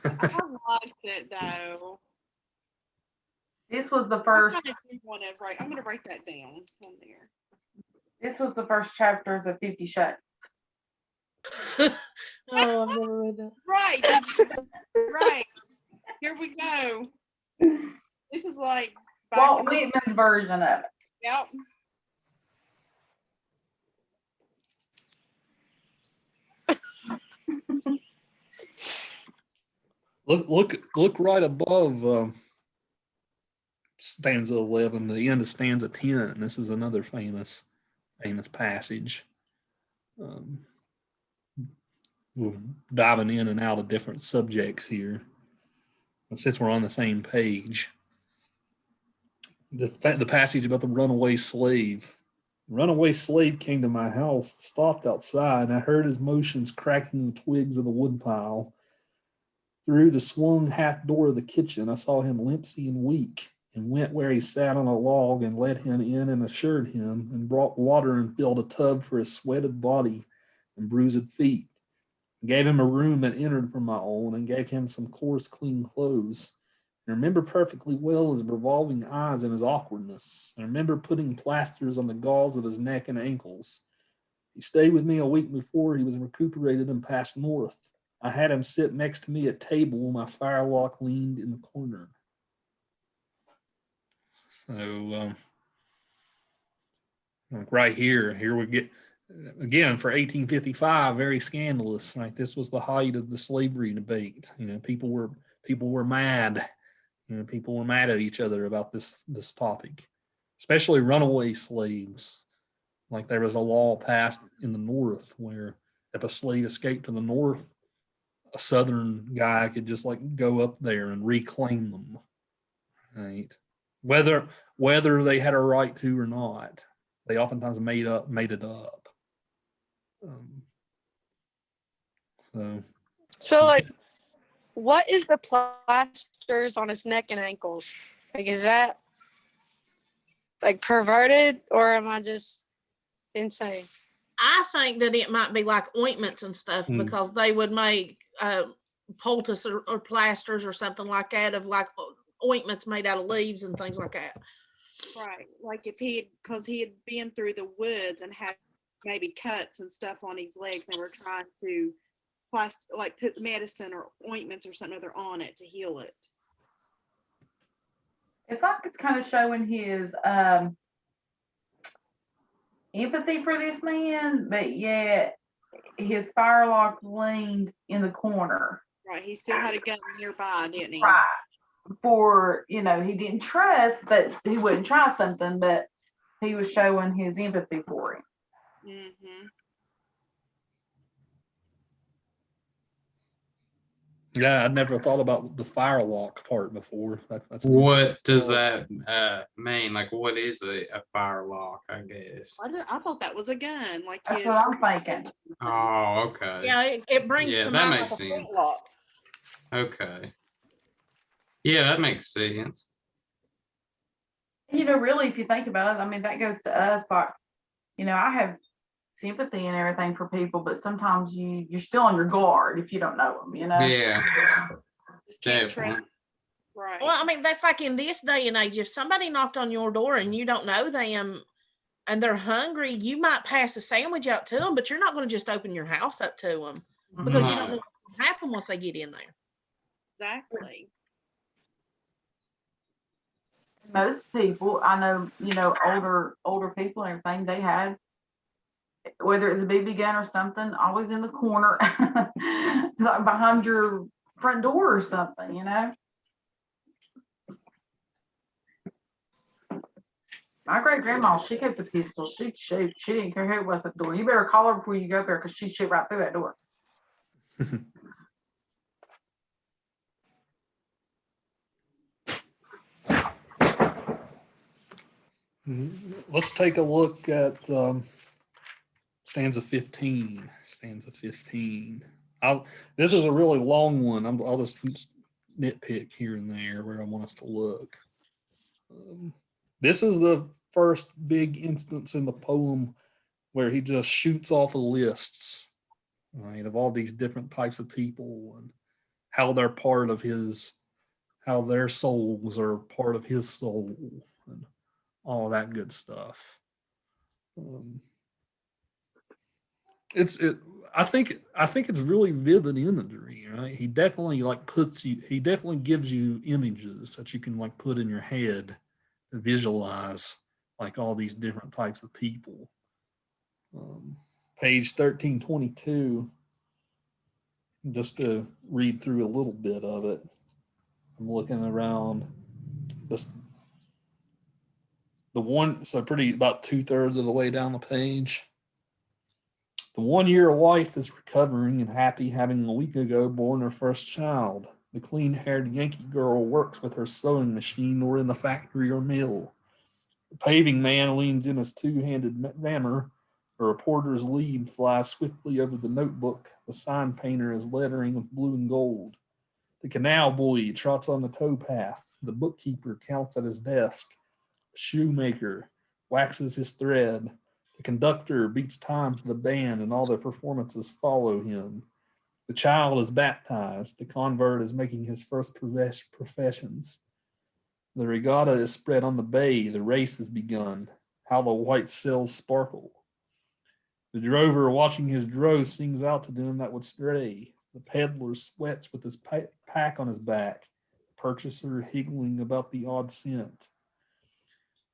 I liked it though. This was the first. I'm gonna write that down on there. This was the first chapters of 50 Shades. Oh, I've never read that. Right. Right. Here we go. This is like Walt Whitman's version of it. Yep. Look right above stanza 11, the end of stanza 10. This is another famous passage. We're diving in and out of different subjects here, since we're on the same page. The passage about the runaway slave. Runaway slave came to my house, stopped outside, and I heard his motions cracking the twigs of the woodpile. Through the swung half door of the kitchen, I saw him limpsy and weak, and went where he sat on a log and led him in and assured him, and brought water and filled a tub for his sweated body and bruised feet. Gave him a room that entered from my own, and gave him some coarse, clean clothes, I remember perfectly well his revolving eyes and his awkwardness. I remember putting plasters on the galls of his neck and ankles. He stayed with me a week before he was recuperated and passed north. I had him sit next to me at table. My firelock leaned in the corner. So, like right here we get, again, for 1855, very scandalous. Like this was the height of the slavery debate. You know, people were mad. You know, people were mad at each other about this topic, especially runaway slaves. Like there was a law passed in the North where if a slave escaped to the North, a Southern guy could just like go up there and reclaim them, right? Whether they had a right to or not, they oftentimes made it up. So like, what is the plasters on his neck and ankles? Like, is that like perverted, or am I just insane? I think that it might be like ointments and stuff because they would make poultice or plasters or something like that of like ointments made out of leaves and things like that. Right. Like if because he had been through the woods and had maybe cuts and stuff on his legs, and were trying to put medicine or ointments or something other on it to heal it. It's like it's kind of showing his empathy for this man, but yet his firelock leaned in the corner. Right. He still had a gun nearby, didn't he? Right. For, he didn't trust that he wouldn't try something, but he was showing his empathy for him. Mm-hmm. Yeah, I'd never thought about the firelock part before. That's What does that mean? Like, what is a firelock, I guess? I thought that was a gun. Like That's his, what I'm thinking. Oh, okay. Yeah, it brings Yeah, to that mind makes like a sense. flintlock. Okay. Yeah, that makes sense. Really, if you think about it, I mean, that goes to us. Like, I have sympathy and everything for people, but sometimes you're still on your guard if you don't know them. Yeah, just can't trust. definitely. Right. Well, I mean, that's like in this day and age, if somebody knocked on your door and you don't know them and they're hungry, you might pass a sandwich out to them, but you're not going to just open your house up to them because you don't know what will happen once they get in there. Exactly. Most people I know, older people and everything, they had, whether it's a BB gun or something, always in the corner, like behind your front door or something. My great grandma, she kept a pistol. She'd shoot. She didn't care who it was at the door. You better call her before you go there because she'd shoot right through that door. Let's take a look at stanza 15. Stanza 15. This is a really long one. I'll just nitpick here and there where I want us to look. This is the first big instance in the poem where he just shoots off lists, right, of all these different types of people and how they're part of how their souls are part of his soul and all that good stuff. I think it's really vivid imagery, right? He definitely he definitely gives you images that you can like put in your head to visualize like all these different types of people. Page 1322, just to read through a little bit of it. I'm looking around pretty about 2/3 of the way down the page. The 1-year wife is recovering and happy, having a week ago born her first child. The clean-haired Yankee girl works with her sewing machine or in the factory or mill. The paving man leans in his two-handed hammer. A reporter's lead flies swiftly over the notebook. The sign painter is lettering with blue and gold. The canal boy trots on the towpath. The bookkeeper counts at his desk. The shoemaker waxes his thread. The conductor beats time to the band and all the performances follow him. The child is baptized. The convert is making his first professions. The regatta is spread on the bay. The race has begun. How the white sails sparkle. The drover watching his drow sings out to them that would stray. The peddler sweats with his pack on his back. The purchaser higgling about the odd cent.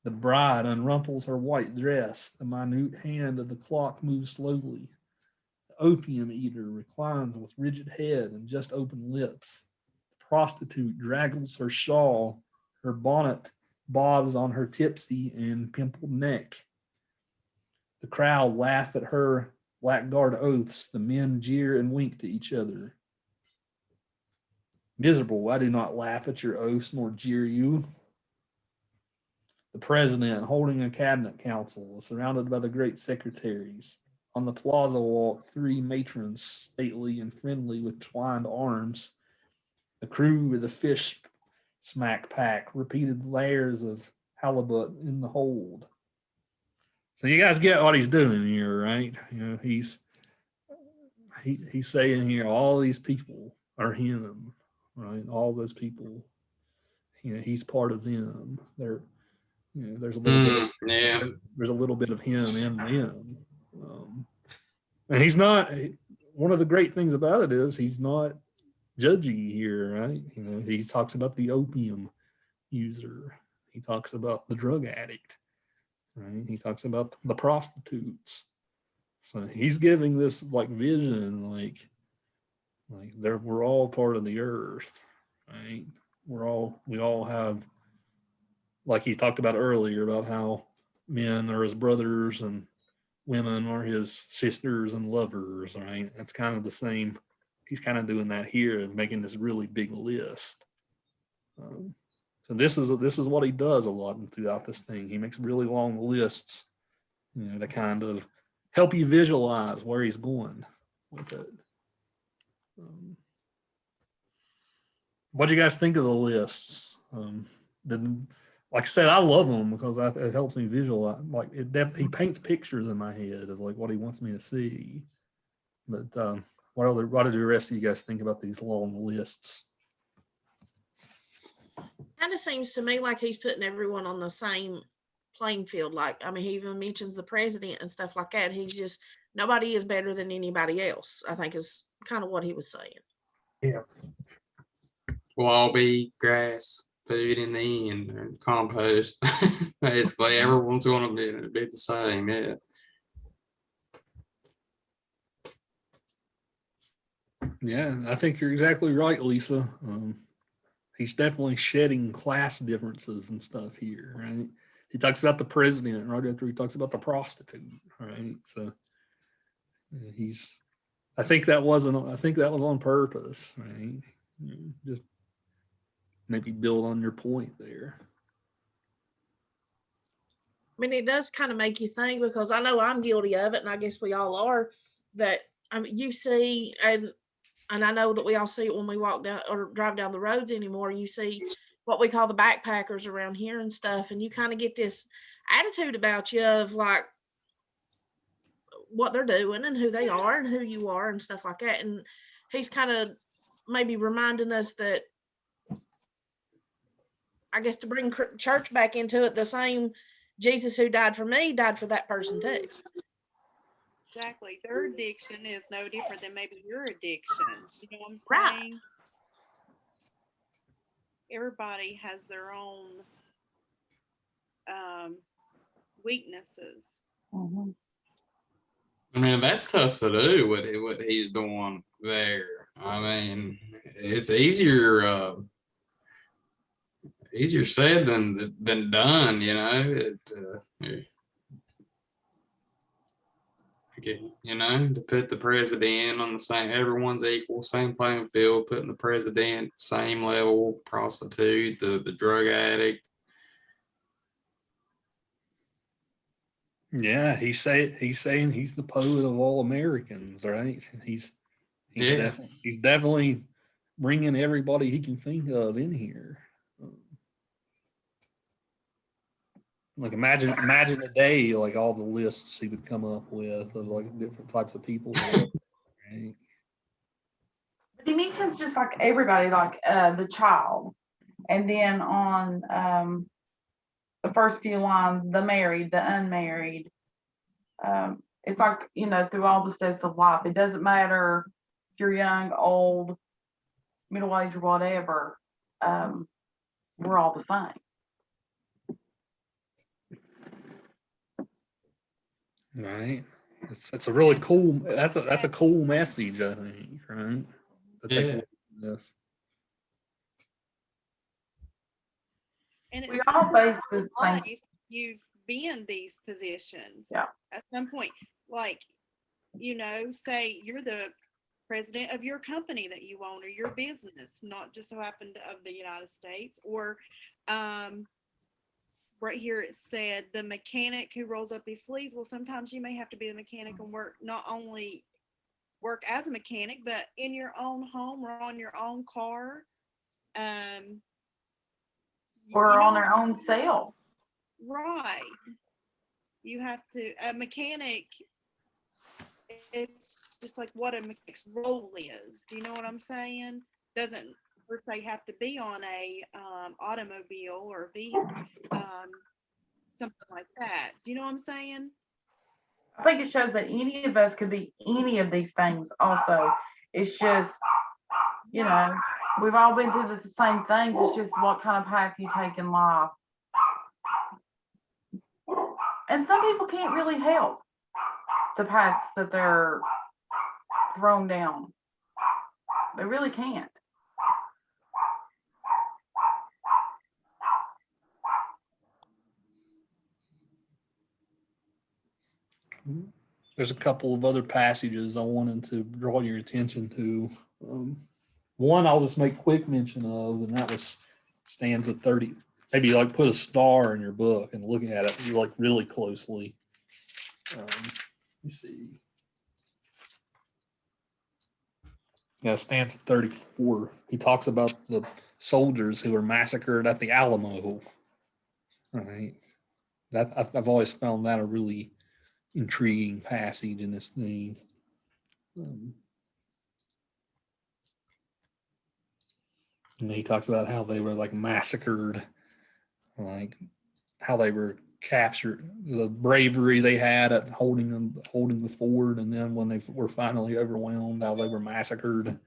The bride unrumples her white dress. The minute hand of the clock moves slowly. The opium eater reclines with rigid head and just open lips. The prostitute draggles her shawl. Her bonnet bobs on her tipsy and pimpled neck. The crowd laugh at her blackguard oaths. The men jeer and wink to each other. Miserable, I do not laugh at your oaths nor jeer you. The president, holding a cabinet council, is surrounded by the great secretaries. On the plaza walk, 3 matrons, stately and friendly with twined arms. The crew of the fish smack pack, repeated layers of halibut in the hold. So you guys get what he's doing here, right? You know, he's saying here, all these people are him, right? All those people, you know, he's part of them. They're, you know, there's a little bit of him in them. And he's not, one of the great things about it is he's not judgy here, right? You know, he talks about the opium user. He talks about the drug addict, right? He talks about the prostitutes. So he's giving this like vision, like we're all part of the earth, right? We all have, like he talked about earlier, about how men are his brothers and women are his sisters and lovers, right? That's kind of the same. He's kind of doing that here and making this really big list. So this is what he does a lot throughout this thing. He makes really long lists, you know, to kind of help you visualize where he's going with it. What do you guys think of the lists? Like I said, I love them because it helps me visualize. Like he paints pictures in my head of like what he wants me to see. But what did the rest of you guys think about these long lists? Kind of seems to me like he's putting everyone on the same playing field. Like, I mean, he even mentions the president and stuff like that. He's just, nobody is better than anybody else, I think is kind of what he was saying. Yeah. We'll all be grass, food in the end, and compost. Basically, everyone's going to be the same. Yeah. Yeah, I think you're exactly right, Lisa. He's definitely shedding class differences and stuff here, right? He talks about the president right after he talks about the prostitute, right? So I think that was on purpose, right? Just maybe build on your point there. I mean, it does kind of make you think, because I know I'm guilty of it, and I guess we all are, that I mean, you see, and I know that we all see it when we walk down or drive down the roads anymore. You see what we call the backpackers around here and stuff, and you kind of get this attitude about you of like what they're doing and who they are and who you are and stuff like that. And he's kind of maybe reminding us that, I guess, to bring church back into it, the same Jesus who died for me died for that person too. Exactly. Their addiction is no different than maybe your addiction. You know what I'm Right. saying? Everybody has their own weaknesses. Mhm. I mean, that's tough to do. What he's doing there. I mean, it's easier said than done. You know. You know, to put the president on the same, everyone's equal, same playing field, putting the president same level, prostitute, the drug addict. Yeah, he's saying he's the poet of all Americans, right? He's definitely bringing everybody he can think of in here. Like imagine a day, like all the lists he would come up with of like different types of people. Right? just like everybody, like the child. And then on the first few lines, the married, the unmarried. It's like, you know, through all the states of life, it doesn't matter if you're young, old, middle age, or whatever. We're all the same. Right. It's a really cool. That's a cool message, I think. Right. To take Yeah. away from this. And We it's all face the same. life, you've been these positions. Yeah. At some point, like, you know, say you're the president of your company that you own or your business, not just so happened of the United States, or right here it said the mechanic who rolls up his sleeves. Well, sometimes you may have to be a mechanic and work, not only work as a mechanic, but in your own home or on your own car. We're on our own self. Right. You have to, a mechanic, it's just like what a mechanic's role is. Do you know what I'm saying? Doesn't per se have to be on a automobile or vehicle, something like that. Do you know what I'm saying? I think it shows that any of us could be any of these things also. It's just, you know, we've all been through the same things. It's just what kind of path you take in life. And some people can't really help the paths that they're thrown down. They really can't. There's a couple of other passages I wanted to draw your attention to. One I'll just make quick mention of, and that was stanza 30. Maybe like put a star in your book and look at it like really closely. Let me see. Yeah, stanza 34. He talks about the soldiers who were massacred at the Alamo. Right. That I've always found that a really intriguing passage in this thing. And he talks about how they were like massacred, like how they were captured, the bravery they had at holding the fort, and then when they were finally overwhelmed, how they were massacred.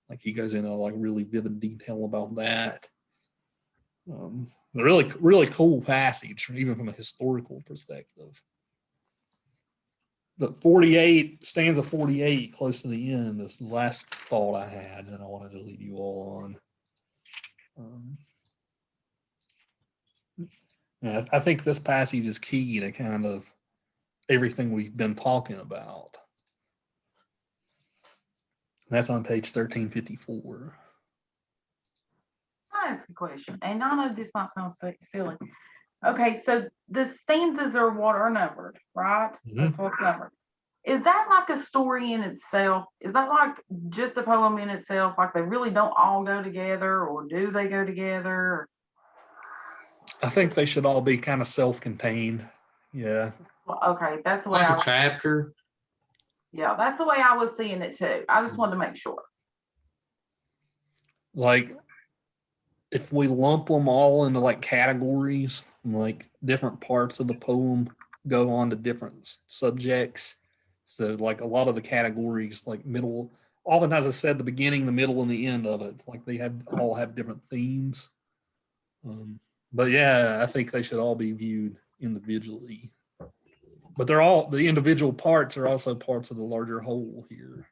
Like he goes into like really vivid detail about that. A really cool passage, even from a historical perspective. The 48, stanza 48, close to the end, is the last thought I had that I wanted to lead you all on. Yeah, I think this passage is key to kind of everything we've been talking about. That's on page 1354. I ask a question, and I know this might sound silly. Okay, so the stanzas are what are numbered, right? That's what's numbered. Is that like a story in itself? Is that like just a poem in itself? Like they really don't all go together, or do they go together? I think they should all be kind of self-contained. Yeah. Well, okay, that's the way Like a chapter. Yeah, that's the way I was seeing it too. I just wanted to make sure. Like if we lump them all into like categories, like different parts of the poem go on to different subjects. So like a lot of the categories, like middle, oftentimes I said the beginning, the middle, and the end of it, like they all have different themes. But yeah, I think they should all be viewed individually. But the individual parts are also parts of the larger whole here.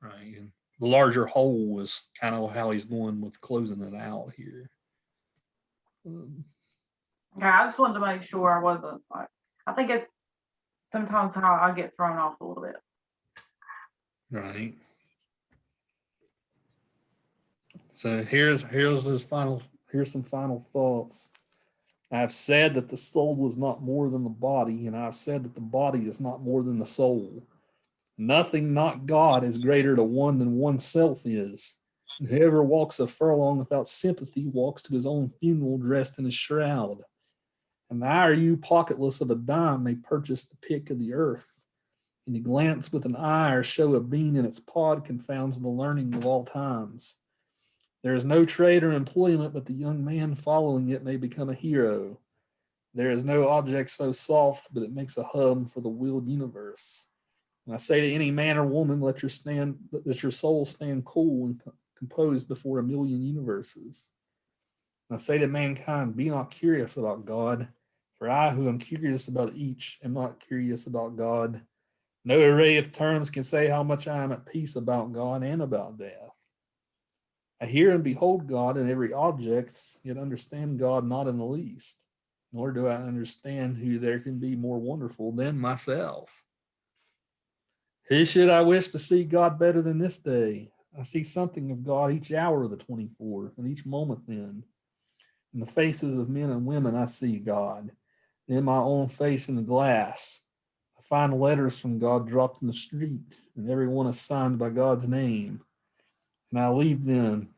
Right. And the larger whole is kind of how he's going with closing it out here. Okay, I just wanted to make sure I wasn't like, I think it's sometimes how I get thrown off a little bit. Right. So here's some final thoughts. I have said that the soul is not more than the body, and I have said that the body is not more than the soul. Nothing, not God, is greater to one than oneself is. And whoever walks a furlong without sympathy walks to his own funeral dressed in a shroud. And the IOU pocketless of a dime may purchase the pick of the earth. and a glance with an eye or show a bean in its pod confounds the learning of all times. There is no trade or employment, but the young man following it may become a hero. There is no object so soft, but it makes a hum for the wheeled universe. And I say to any man or woman, let your soul stand cool and composed before a million universes. And I say to mankind, be not curious about God, for I who am curious about each am not curious about God. No array of terms can say how much I am at peace about God and about death. I hear and behold God in every object, yet understand God not in the least, nor do I understand who there can be more wonderful than myself. Who should I wish to see God better than this day? I see something of God each hour of the 24, and each moment then. In the faces of men and women, I see God. In my own face in the glass, I find letters from God dropped in the street, and every one is signed by God's name. And I leave them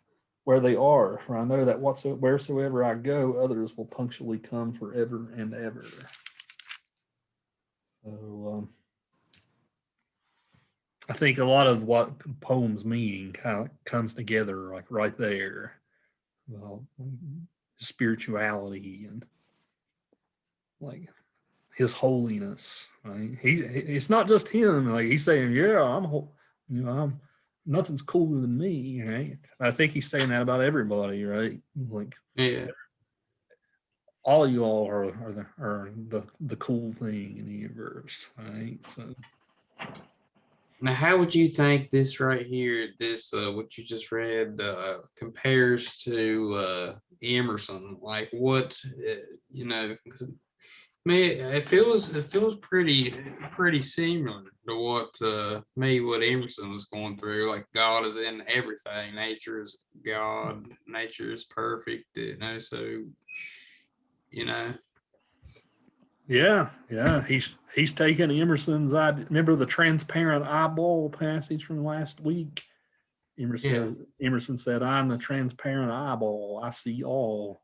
where they are, for I know that wheresoever I go, others will punctually come forever and ever. So I think a lot of what the poems mean kind of comes together like right there. Well, spirituality and like his holiness. Right? It's not just him. Like he's saying, yeah, I'm nothing's cooler than me. Right? I think he's saying that about everybody. Right? Like Yeah. all of you all are the cool thing in the universe. Right? So. Now, how would you think this right here, this what you just read, compares to Emerson? Like what, you know, 'cause, man, it feels pretty similar to what Emerson was going through. Like God is in everything. Nature is God. Nature is perfect. You know, so you know. Yeah. He's taken Emerson's idea. Remember the transparent eyeball passage from last week? Emerson said, I'm the transparent eyeball. I see all.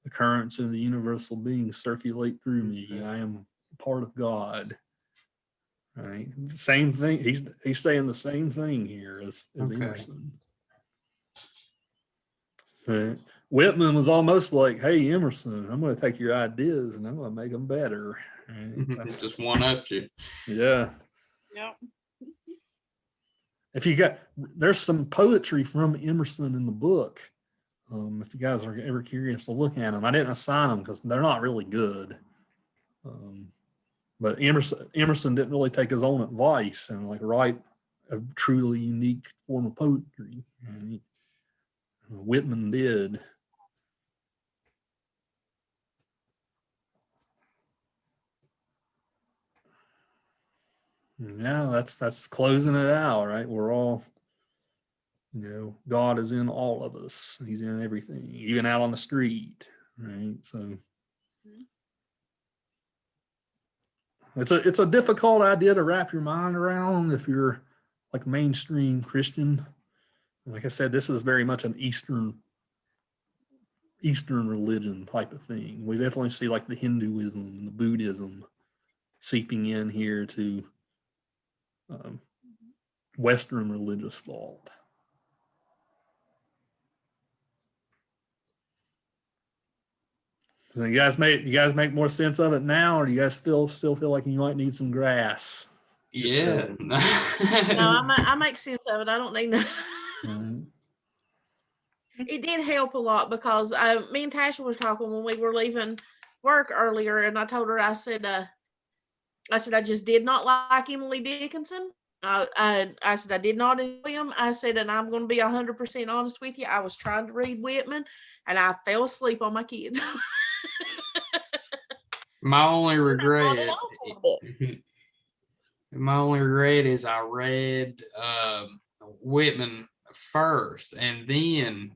The currents of the universal being circulate through me. I am part of God. Right. Same thing. He's saying the same thing here as Emerson. So Whitman was almost like, hey, Emerson, I'm going to take your ideas and I'm going to make them better. Right? Just one up you. Yeah. Yep. There's some poetry from Emerson in the book. If you guys are ever curious to look at them, I didn't assign them because they're not really good. But Emerson didn't really take his own advice and like write a truly unique form of poetry. Right? Whitman did. Yeah, that's closing it out, right? We're all, God is in all of us. He's in everything, even out on the street, right? So it's a difficult idea to wrap your mind around if you're like mainstream Christian. Like I said, this is very much an Eastern religion type of thing. We definitely see like the Hinduism and the Buddhism seeping in here to Western religious thought. So you guys make more sense of it now, or do you guys still feel like you might need some grass? Yeah. No, I make sense of it. I don't need nothing. Right. It did help a lot because me and Tasha was talking when we were leaving work earlier, and I told her, I said I just did not like Emily Dickinson. I said I did not enjoy him. I said, and I'm going to be 100% honest with you. I was trying to read Whitman, and I fell asleep on my kids. My only regret. My only regret is I read Whitman first and then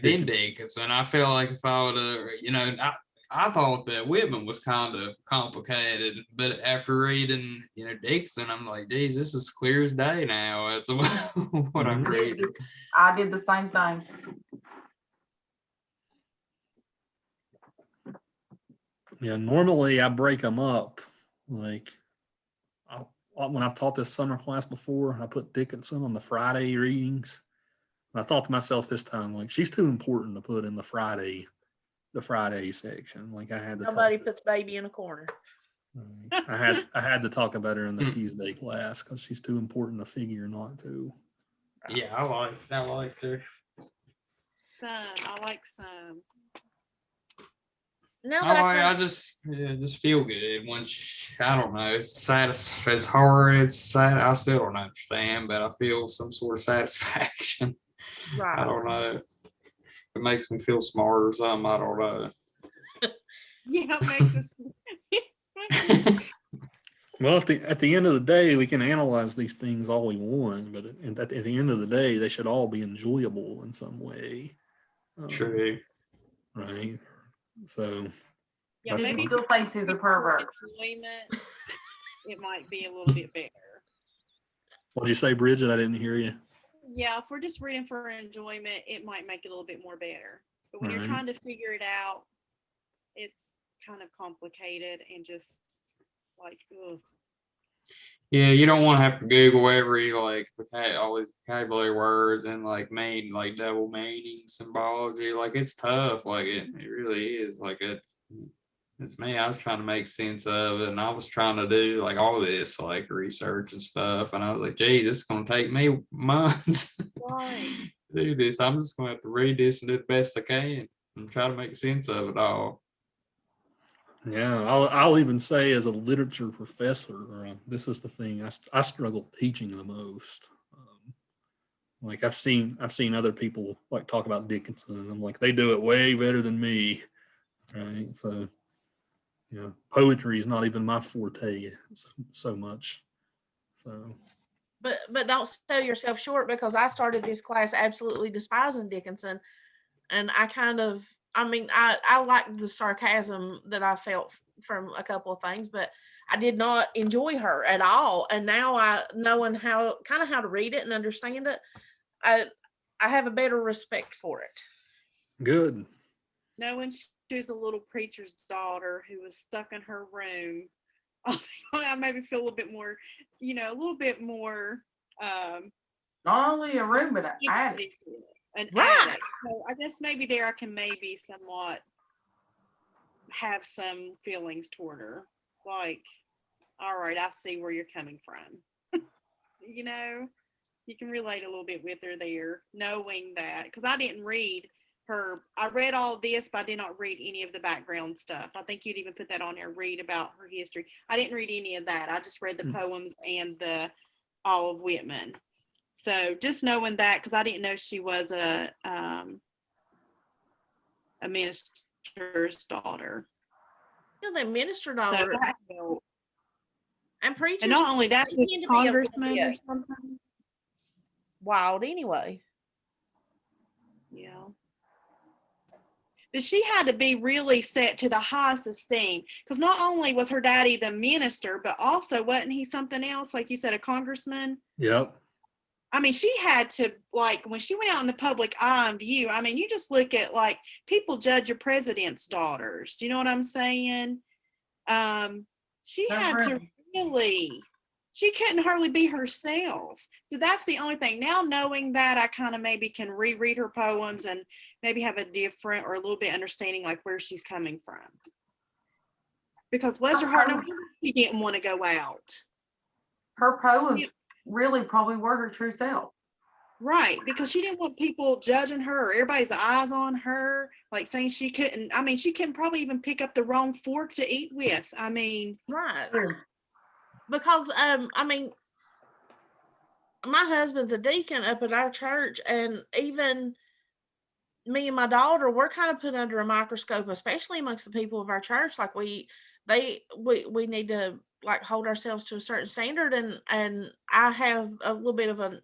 Dickinson. I feel like if I would have, I thought that Whitman was kind of complicated, but after reading, Dickinson, I'm like, geez, this is clear as day now. That's what I'm reading. I did the same thing. Yeah, normally I break them up. Like when I've taught this summer class before, I put Dickinson on the Friday readings. And I thought to myself this time, like, she's too important to put in the Friday section. Like, I had to Nobody talk. puts baby in a corner. I had to talk about her in the Tuesday class because she's too important a figure not to. Yeah, I liked her. I like some. Now that I just feel good once I don't know. It's hard. It's sad. I still don't understand, but I feel some sort of satisfaction. I don't know. It makes me feel smart or something. I don't know. Yeah, it makes us. Well, at the end of the day, we can analyze these things all we want, but at the end of the day, they should all be enjoyable in some way. True. Right. So. Yeah, That's maybe fine. Still thinks he's a pervert. enjoyment, it might be a little bit better. What'd you say, Bridget? I didn't hear you. Yeah, if we're just reading for enjoyment, it might make it a little bit more better. But when you're Right. trying to figure it out, it's kind of complicated and just like, ugh. Yeah, you don't want to have to Google every like all these vocabulary words and like double meaning symbology. Like it's tough. Like it really is. Like it's me. I was trying to make sense of it, and I was trying to do like all this like research and stuff. And I was like, geez, it's gonna take me months Right. to do this. I'm just gonna have to read this and do the best I can and try to make sense of it all. Yeah, I'll even say as a literature professor, this is the thing I struggle teaching the most. Like I've seen other people like talk about Dickinson, and I'm like, they do it way better than me, right? So, poetry is not even my forte so much. So, but don't sell yourself short, because I started this class absolutely despising Dickinson, and I liked the sarcasm that I felt from a couple of things, but I did not enjoy her at all. And now knowing how to read it and understand it, I have a better respect for it. good. Knowing she's a little preacher's daughter who was stuck in her room, I maybe feel a little bit more, Not only a room, but an attic. An Right. attic. So I guess maybe there I can maybe somewhat have some feelings toward her. Like, all right, I see where you're coming from. You can relate a little bit with her there, knowing that, because I didn't read her. I read all this, but I did not read any of the background stuff. I think you'd even put that on there, read about her history. I didn't read any of that. I just read the poems and all of Whitman. So just knowing that, because I didn't know she was a minister's daughter. The minister daughter. So that helped. And preachers. And not only that, they the tend to be a little congressman or bit something. wild anyway. Yeah. But she had to be really set to the highest esteem, because not only was her daddy the minister, but also wasn't he something else, like you said, a congressman? Yep. I mean, she had to, like, when she went out in the public eye and view, I mean, you just look at, like, people judge your president's daughters. Do you know what I'm saying? She had to really, she couldn't hardly be herself. So that's the only thing. Now knowing that, I kind of maybe can reread her poems and maybe have a different or a little bit understanding like where she's coming from. Because was her heart, no, she didn't want to go out. Her poems really probably were her true self. Right, because she didn't want people judging her or everybody's eyes on her, like saying she couldn't probably even pick up the wrong fork to eat with. I mean, right. Because my husband's a deacon up at our church, and even me and my daughter, we're kind of put under a microscope, especially amongst the people of our church. Like we need to like hold ourselves to a certain standard, and I have a little bit of a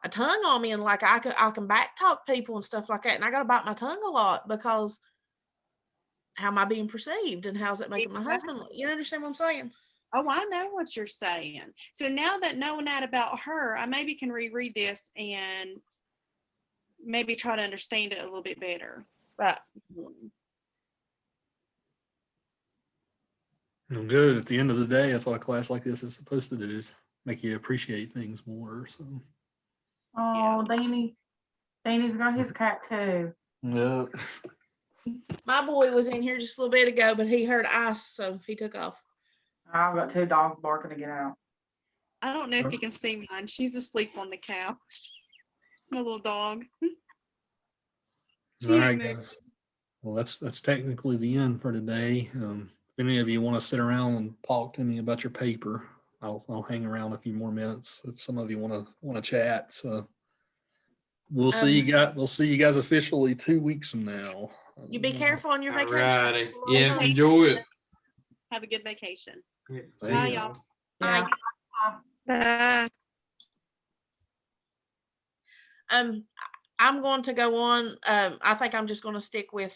tongue on me, and like I can back talk people and stuff like that, and I got to bite my tongue a lot because how am I being perceived, and how's it making my husband? You understand what I'm saying? Oh, I know what you're saying. So now that knowing that about her, I maybe can reread this and maybe try to understand it a little bit better. Right. Well, good. At the end of the day, that's what a class like this is supposed to do, is make you appreciate things more. So, Oh, Danny's got his cat too. yeah. My boy was in here just a little bit ago, but he heard ice, so he took off. I've got 2 dogs barking to get out. I don't know if you can see mine. She's asleep on the couch. My little dog. All right, didn't move. guys. Well, that's technically the end for today. If any of you want to sit around and talk to me about your paper, I'll hang around a few more minutes. If some of you want to chat, so we'll see you guys. We'll see you guys officially 2 weeks from now. You be careful on your vacation. Alrighty. A lot of Yeah, fun. enjoy it. Have a good vacation. Yeah, Bye, Bye, see y'all. Yeah. Uh, I'm going to go on. I think I'm just going to stick with